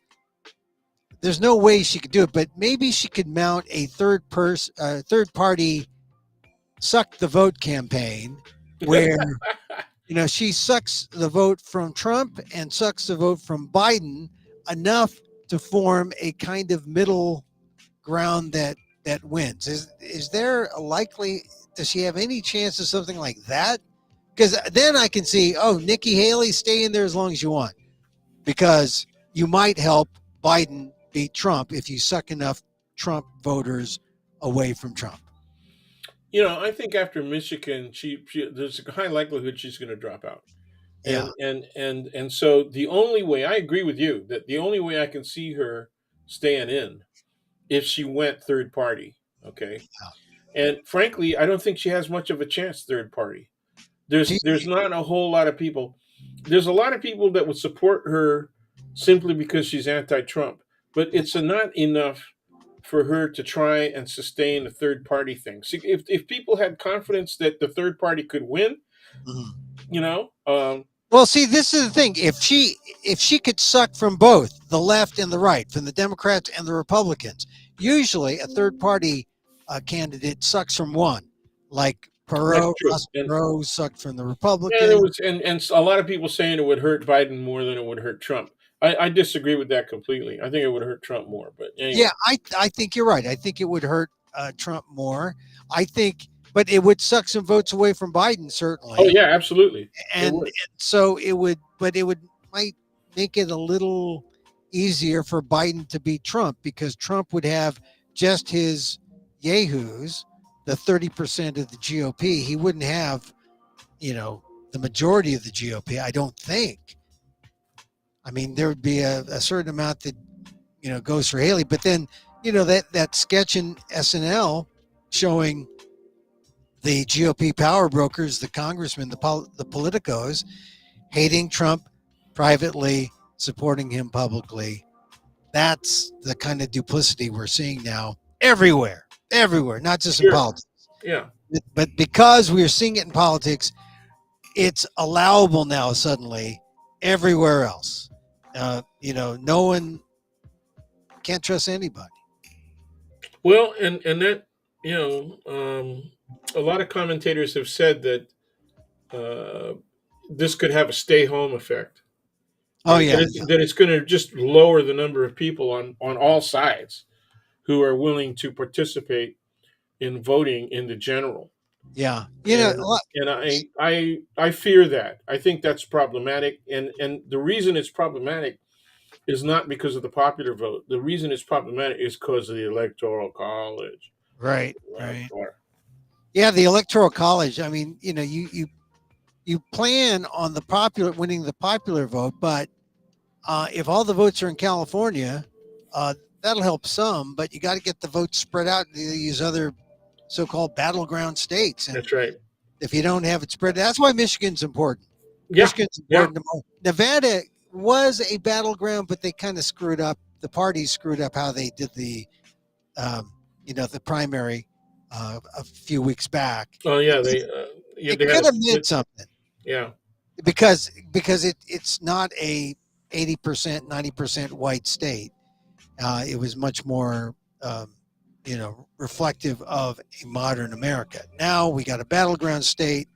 There's no way she could do it, but maybe she could mount a third party suck the vote campaign where she sucks the vote from Trump and sucks the vote from Biden enough to form a kind of middle ground that wins. Is there a likely? Does she have any chance of something like that? Because then I can see, Nikki Haley, stay in there as long as you want, because you might help Biden beat Trump if you suck enough Trump voters away from Trump. I think after Michigan, there's a high likelihood she's going to drop out. Yeah. And so the only way, I agree with you that the only way I can see her staying in if she went third party. Okay. And frankly, I don't think she has much of a chance third party. She, There's not a whole lot of people. There's a lot of people that would support her simply because she's anti-Trump, but it's not enough for her to try and sustain a third party thing. See, if people had confidence that the third party could win, Mhm. you know, um, Well, see, this is the thing. If she could suck from both the left and the right, from the Democrats and the Republicans, usually a third party candidate sucks from one, like that's Perot, true. Russell Perot sucked from the And there Republican. was and a lot of people saying it would hurt Biden more than it would hurt Trump. I disagree with that completely. I think it would hurt Trump more. But Yeah, anyway, I think you're right. I think it would hurt Trump more. I think, but it would suck some votes away from Biden, oh certainly. yeah, absolutely, it And would. so it would, but it would might make it a little easier for Biden to beat Trump, because Trump would have just his yahoos, the 30% of the GOP. He wouldn't have, the majority of the GOP. I don't think. I mean, there would be a certain amount that goes for Haley, but then that sketch in SNL showing the GOP power brokers, the congressmen, the politicos, hating Trump privately, supporting him publicly. That's the kind of duplicity we're seeing now everywhere, not just in Sure, politics. yeah. But because we're seeing it in politics, it's allowable now suddenly everywhere else. No one can't trust anybody. Well, and that a lot of commentators have said that this could have a stay home effect, Oh right? yeah, yeah, That it's going to just lower the number of people on all sides who are willing to participate in voting in the general. yeah. And I fear that. I think that's problematic, and the reason it's problematic is not because of the popular vote. The reason it's problematic is because of the electoral college. right, Right. right. Yeah, the electoral college. I mean, you plan on winning the popular vote, but if all the votes are in California, that'll help some. But you got to get the votes spread out in these other so-called battleground states, and That's right. if you don't have it spread, that's why Michigan's important. Yeah. Michigan's Yeah. important. Nevada was a battleground, but they kind of screwed up. The parties screwed up how they did the primary a few weeks back. Oh yeah. It They had could a have split. meant something, Yeah. because it's not a 80%, 90% white state. It was much more, reflective of a modern America. Now we got a battleground state,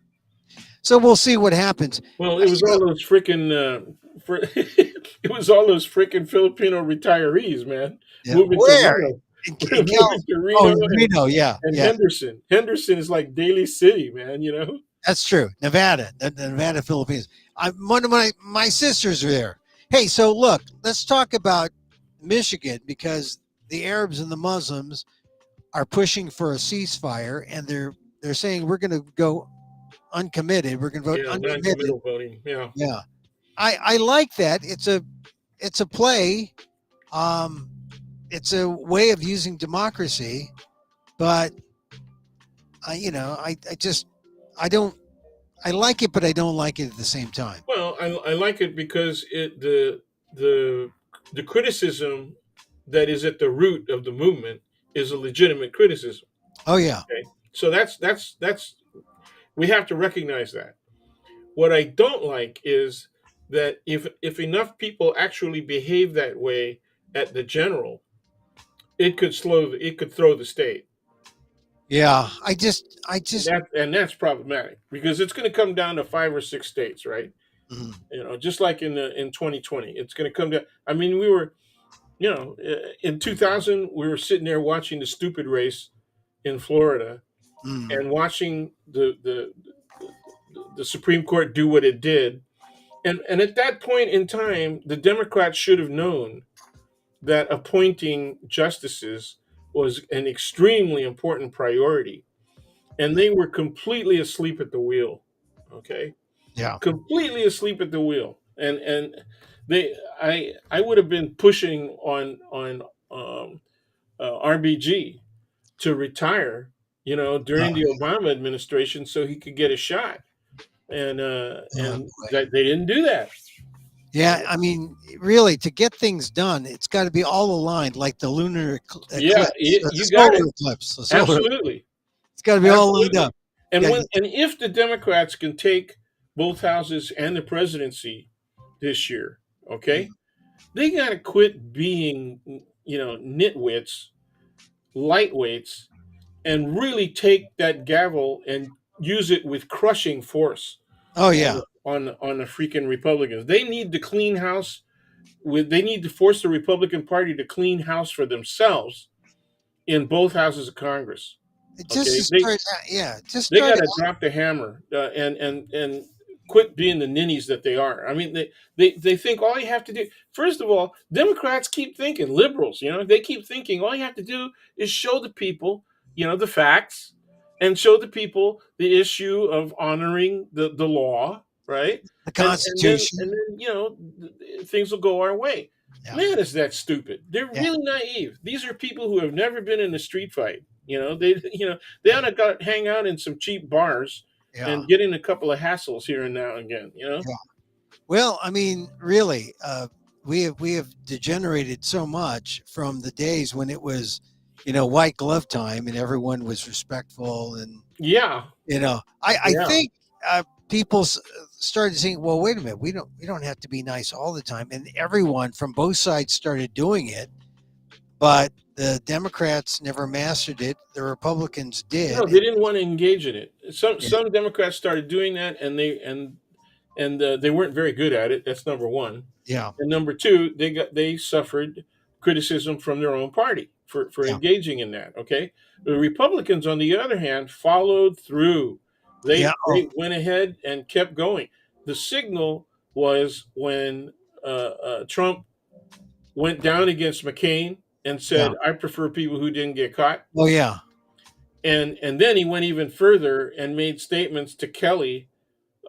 so we'll see what happens. Well, it was all those freaking it was all those freaking Filipino retirees, man, Yeah, moving to where Reno, in moving to Oh, Reno Reno, yeah, and yeah, Henderson. Henderson is like Daly City, man. You know. that's true. Nevada, the Nevada, Philippines. One of my sisters are there. Hey, so look, let's talk about Michigan because the Arabs and the Muslims are pushing for a ceasefire, and they're saying we're going to go uncommitted. We're going to vote Yeah, uncommitted. non-committal voting. Yeah. Yeah, I like that. It's a play. Um, it's a way of using democracy, but I just I don't I like it, but I don't like it at the same time. Well, I like it because the the criticism that is at the root of the movement is a legitimate criticism. Oh yeah, Okay, so that's we have to recognize that. What I don't like is that if enough people actually behave that way at the general, it could throw the state. yeah. I just And that's problematic because it's going to come down to 5 or 6 states, right? mm, You know, just like in 2020, it's going to come down. I mean, we were, in 2000, we were sitting there watching the stupid race in Florida mm, and watching the Supreme Court do what it did. And at that point in time, the Democrats should have known that appointing justices was an extremely important priority. And they were completely asleep at the wheel. Okay. yeah. Completely asleep at the wheel. And I would have been pushing on RBG to retire, during Oh, the Obama administration so he could get a shot. oh, And boy. that they didn't do that. Yeah. I mean, really, to get things done, it's got to be all aligned, like the lunar Yeah, eclipse or the you got it. solar eclipse. The solar. Absolutely. It's got to be all lined Absolutely. up. Yeah. And if the Democrats can take both houses and the presidency this year, okay, they got to quit being, nitwits, lightweights, and really take that gavel and use it with crushing force Oh on yeah. on the freaking Republicans. They need to clean house they need to force the Republican Party to clean house for themselves in both houses of Congress. Just Okay, to start. Yeah. Just they start. got to drop the hammer and quit being the ninnies that they are. I mean, they think all you have to do. First of all, Democrats keep thinking, liberals, they keep thinking all you have to do is show the people, the facts, and show the people the issue of honoring the law, right? The And Constitution. then things will go our way. Yeah. Man, is that stupid? They're Yeah. really naive. These are people who have never been in a street fight. They ought to hang out in some cheap bars Yeah. and get in a couple of hassles here and now and again. Yeah. Well, I mean, really, we have degenerated so much from the days when it was, white glove time and everyone was respectful, and Yeah, I yeah, think people started saying, well, wait a minute, we don't have to be nice all the time, and everyone from both sides started doing it, but the Democrats never mastered it. The Republicans no, did. they didn't want to engage in it. Some Yeah, some Democrats started doing that, and they weren't very good at it. That's number one. yeah, And number two, they suffered criticism from their own party for yeah, engaging in that. Okay, the Republicans, on the other hand, followed through. yeah. Oh, They went ahead and kept going. The signal was when Trump went down against McCain and yeah. said, "I prefer people who didn't get caught." Oh, yeah, And then he went even further and made statements to Kelly,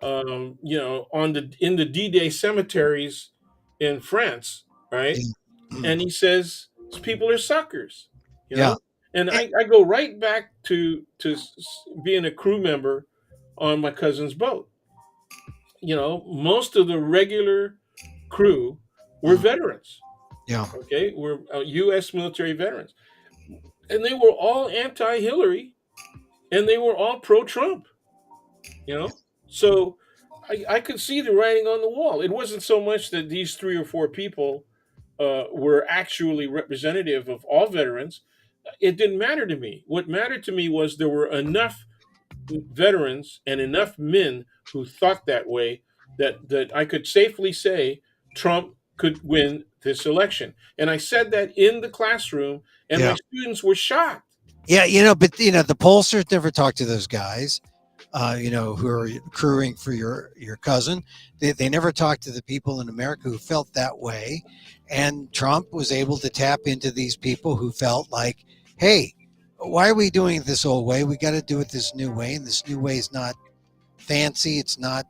on the in the D-Day cemeteries in France, right? yeah, mm, And he says people are suckers, you yeah. know. And Eh, I go right back to being a crew member on my cousin's boat. Most of the regular crew were mm, veterans. yeah, Okay, were U.S. military veterans, and they were all anti-Hillary, and they were all pro-Trump. You yeah, know, so I could see the writing on the wall. It wasn't so much that these three or four people were actually representative of all veterans, it didn't matter to me. What mattered to me was there were enough veterans and enough men who thought that way that I could safely say Trump could win this election. And I said that in the classroom, and my Yeah. students were shocked. Yeah. But the pollsters never talk to those guys. Who are crewing for your cousin. They never talked to the people in America who felt that way. And Trump was able to tap into these people who felt like, hey, why are we doing it this old way? We got to do it this new way. And this new way is not fancy. It's not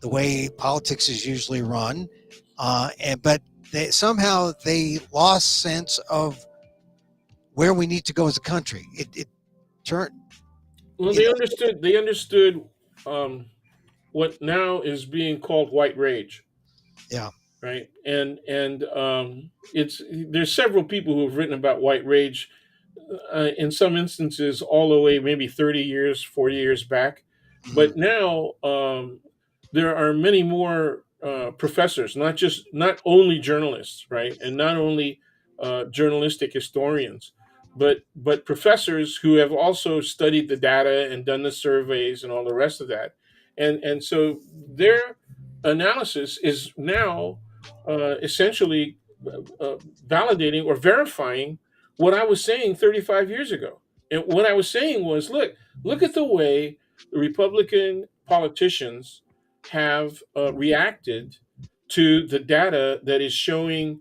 the way politics is usually run. But somehow they lost sense of where we need to go as a country. It turned, Well, you know, they understood what now is being called white rage, yeah. right? And it's there's several people who have written about white rage, in some instances all the way maybe 30 years, 40 years back. Mhm. But now there are many more professors, not only journalists, right, and not only journalistic historians, but professors who have also studied the data and done the surveys and all the rest of that, and so their analysis is now essentially validating or verifying what I was saying 35 years ago. And what I was saying was, look at the way the Republican politicians have reacted to the data that is showing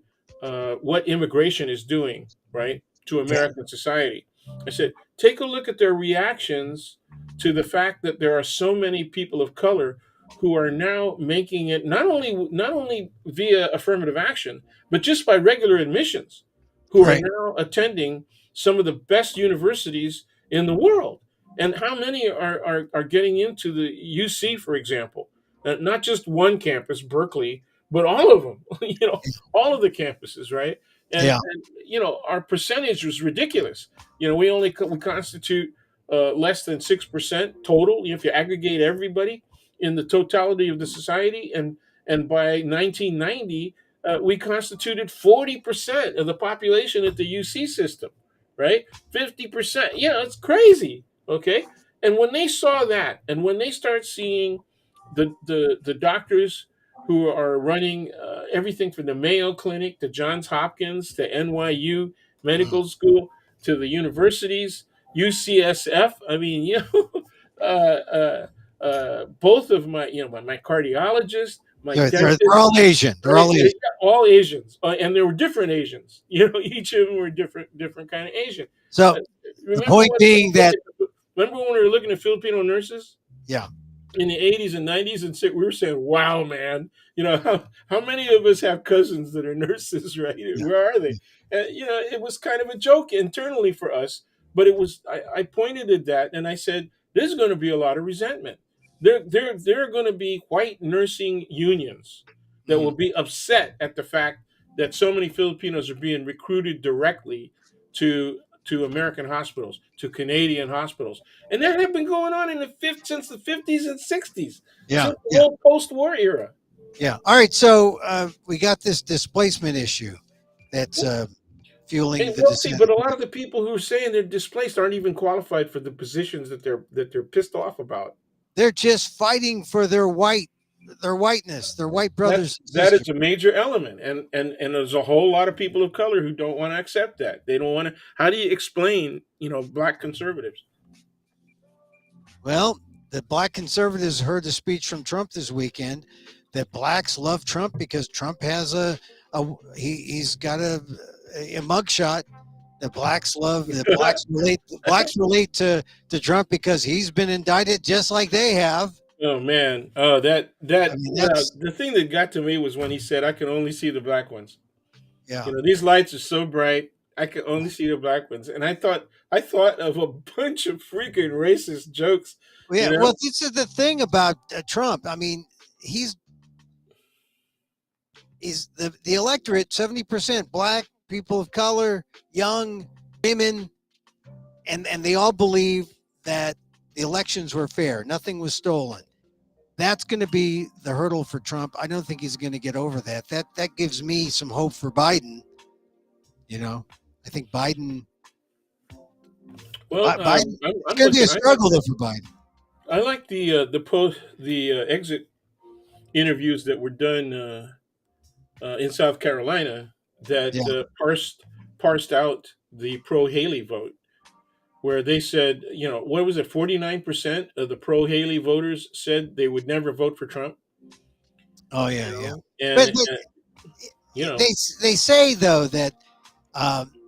what immigration is doing, right, to Yeah. American society. I said, take a look at their reactions to the fact that there are so many people of color who are now making it not only via affirmative action, but just by regular admissions, who are Right. now attending some of the best universities in the world. And how many are getting into the UC, for example? Not just one campus, Berkeley, but all of them, all of the campuses, right? Yeah. And our percentage was ridiculous. We constitute less than 6% total. If you aggregate everybody in the totality of the society, and by 1990, we constituted 40% of the population at the UC system, right? 50%. Yeah, it's crazy. Okay. And when they saw that, and when they start seeing the doctors who are running everything from the Mayo Clinic to Johns Hopkins to NYU Mhm. Medical School to the universities, UCSF. I mean, both of my cardiologist, my They're dentist, all Asian. They're right? all Asian. All Asians, and there were different Asians. Each of them were different kind of Asian. So Uh, the remember point when being that, remember when we were looking at Filipino nurses yeah, in the 80s and 90s, and we were saying, wow, man, how many of us have cousins that are nurses, right? yeah, Where are they? And it was kind of a joke internally for us, but I pointed at that and I said, there's going to be a lot of resentment. There are going to be white nursing unions that will mhm, be upset at the fact that so many Filipinos are being recruited directly to American hospitals, to Canadian hospitals, and that had been going on in the since the 50s and 60s, yeah, since the yeah, whole post-war era. yeah. All right. So we got this displacement issue that's fueling And the wealthy, dissent. but a lot of the people who are saying they're displaced aren't even qualified for the positions that they're pissed off about. They're just fighting for their whiteness, their white brothers and That sisters. is a major element, and there's a whole lot of people of color who don't want to accept that. They don't want to. How do you explain, black conservatives? Well, the black conservatives heard the speech from Trump this weekend that blacks love Trump because Trump has he's got a mugshot. The blacks relate to Trump because he's been indicted just like they have. Oh man, that I that mean, yeah. that's The thing that got to me was when he said, "I can only see the black ones." yeah. These lights are so bright, I can only see the black ones. And I thought of a bunch of freaking racist jokes. Well, You yeah, know, well, this is the thing about Trump. I mean, he's the electorate 70% black, people of color, young women, and they all believe that the elections were fair. Nothing was stolen. that's going to be the hurdle for Trump. I don't think he's going to get over that. That gives me some hope for Biden. I think Biden. Well, Biden. It's I'm going to be looking. a struggle though for Biden. I like the exit interviews that were done in South Carolina that Yeah. parsed out the pro Haley vote, where they said, what was it, 49% of the pro Haley voters said they would never vote for Trump. Oh yeah, yeah. And But you know, they say though that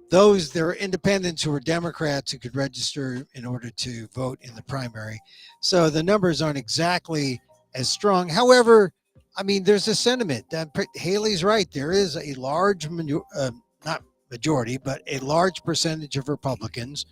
those there are independents who are Democrats who could register in order to vote in the primary. So the numbers aren't exactly as strong. However, I mean, there's a sentiment that Haley's right. There is a large, not majority, but a large percentage of Republicans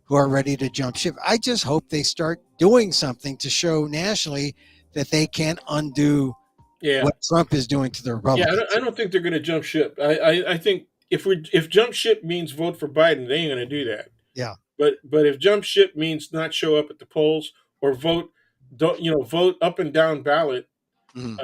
who are ready to jump ship. I just hope they start doing something to show nationally that they can undo yeah, what Trump is doing to the yeah. Republicans. I don't think they're going to jump ship. I think if jump ship means vote for Biden, they ain't going to do that. Yeah. But if jump ship means not show up at the polls or vote up and down ballot, Mhm.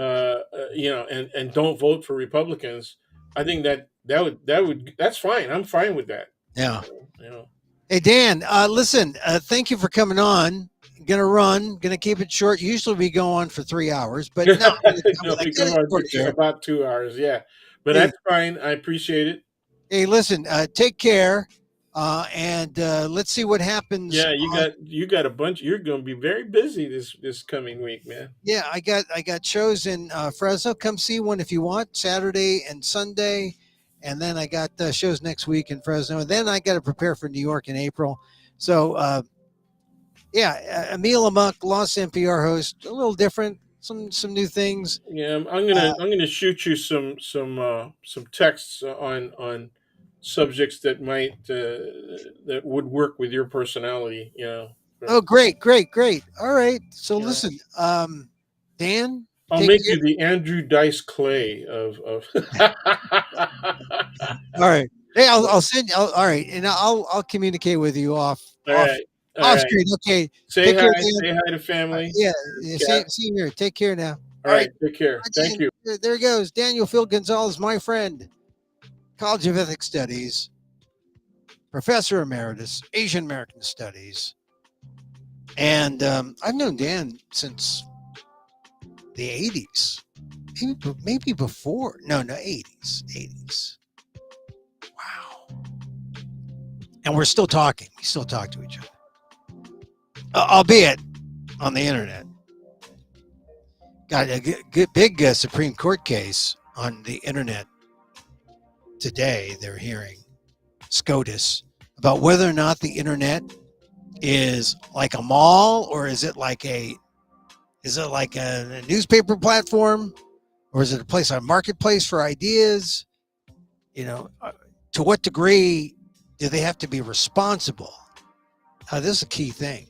and don't vote for Republicans, I think that's fine. I'm fine with that. Yeah. You know. Hey, Dan, listen, thank you for coming on. Gonna keep it short. Usually we go on for 3 hours, but no, No, I we cut go it on short for here. about 2 hours. Yeah, but Hey, that's fine. I appreciate it. hey, listen, take care, and let's see what happens. Yeah, you got a bunch. You're going to be very busy this coming week, man. Yeah, I got shows in Fresno. Come see one if you want, Saturday and Sunday, and then I got shows next week in Fresno. And then I got to prepare for New York in April. So yeah, Emil Amok, Lost NPR host, a little different, some new things. Yeah, Uh, I'm gonna shoot you some texts on subjects that would work with your personality. oh, great. All right. So You know. listen, Dan, I'll take make care. you the Andrew Dice Clay of. All right. Hey, I'll send you. All right, and I'll communicate with you All right, all off right. screen. Okay. Take care, Dan. Say hi to family. Yeah, Cat. same here. Take care now. All All right. right, take care. Bye, Thank Dan. you. There he goes. Daniel Phil Gonzalez, my friend, College of Ethics Studies, Professor Emeritus, Asian American Studies. And I've known Dan since the 80s, maybe before. No, 80s. Wow. And we're still talking. We still talk to each other, albeit on the internet. Got a big Supreme Court case on the internet today. They're hearing SCOTUS about whether or not the internet is like a mall, or is it like a newspaper platform, or is it a place, a marketplace for ideas? To what degree do they have to be responsible? This is a key thing,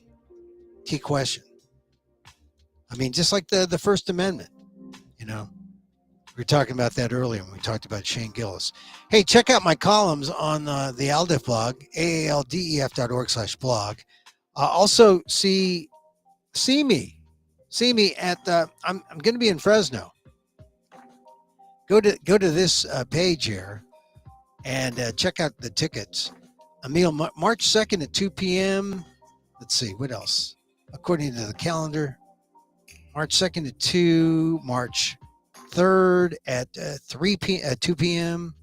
key question. I mean, just like the First Amendment, we were talking about that earlier when we talked about Shane Gillis. Hey, check out my columns on the ALDEF blog, aaldef.org/blog. Also, see me at I'm going to be in Fresno. Go to this page here and check out the tickets. Emil, March 2nd at 2 p.m. Let's see what else. According to the calendar, March 2nd at 2, March 3rd at 2 p.m.,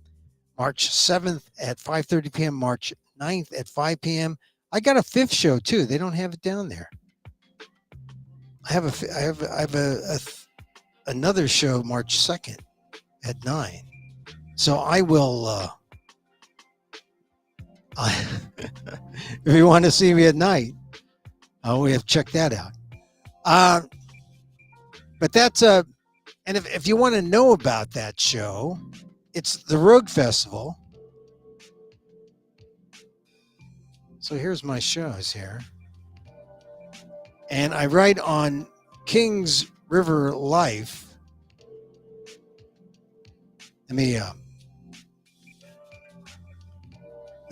March 7th at 5:30 p.m., March 9th at 5 p.m. I got a 5th show too. They don't have it down there. I have another show March 2nd at 9. So I will if you want to see me at night, we have to check that out. But that's and if you want to know about that show, it's the Rogue Festival. So here's my shows here. And I write on Kings River Life. Let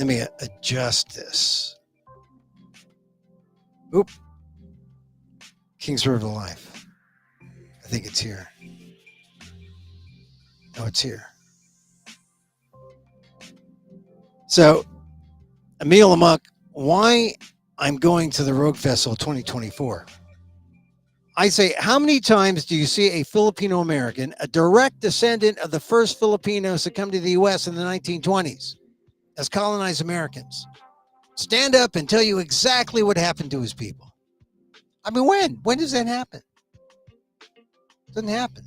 me adjust this. Oop. Kings River Life. I think it's here. No, it's here. So, Emil Amok, why I'm going to the Rogue Festival 2024. I say, how many times do you see a Filipino American, a direct descendant of the first Filipinos to come to the U.S. in the 1920s as colonized Americans, stand up and tell you exactly what happened to his people? I mean, when? When does that happen? It doesn't happen.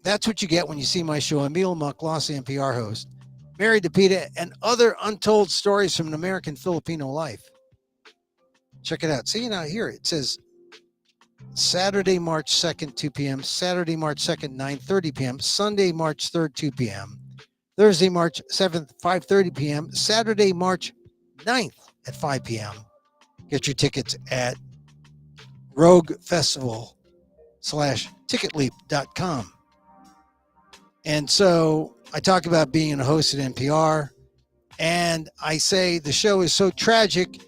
That's what you get when you see my show, Emil Amok, Lost NPR host, married to PETA, and other untold stories from an American Filipino life. Check it out. See, now here it says Saturday, March 2nd, 2 p.m., Saturday, March 2nd, 9:30 p.m., Sunday, March 3rd, 2 p.m., Thursday, March 7th, 5:30 p.m., Saturday, March 9th at 5 p.m. Get your tickets at roguefestival/ticketleap.com. And so I talk about being a host at NPR, and I say the show is so tragic,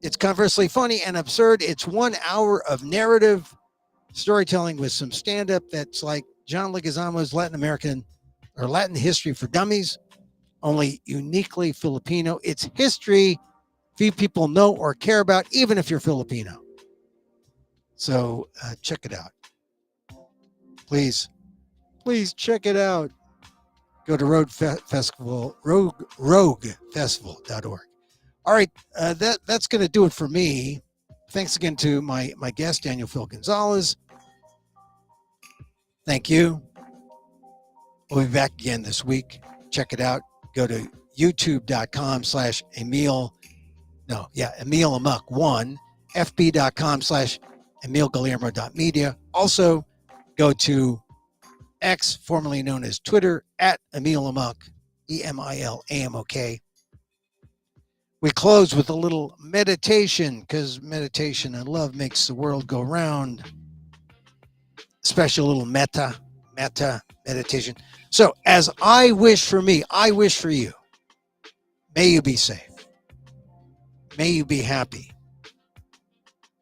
it's conversely funny and absurd. It's 1 hour of narrative storytelling with some stand-up that's like John Leguizamo's Latin American or Latin History for Dummies, only uniquely Filipino. It's history few people know or care about, even if you're Filipino. So check it out. Please check it out. Go to roguefestival.org. All right, that's going to do it for me. Thanks again to my guest, Daniel Phil Gonzalez. Thank you. We'll be back again this week. Check it out. Go to youtube.com/Emil. Emil Amok 1. fb.com/EmilGuillermo.media. Also, go to X, formerly known as Twitter, at Emil Amok, EMILAMOK. We close with a little meditation because meditation and love makes the world go round. Special little metta meditation. So as I wish for me, I wish for you. May you be safe. May you be happy.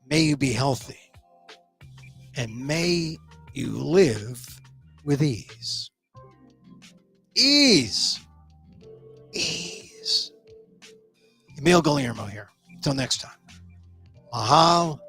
May you be healthy. And may you live with ease. Ease. Emil Guillermo here. Until next time. Mahal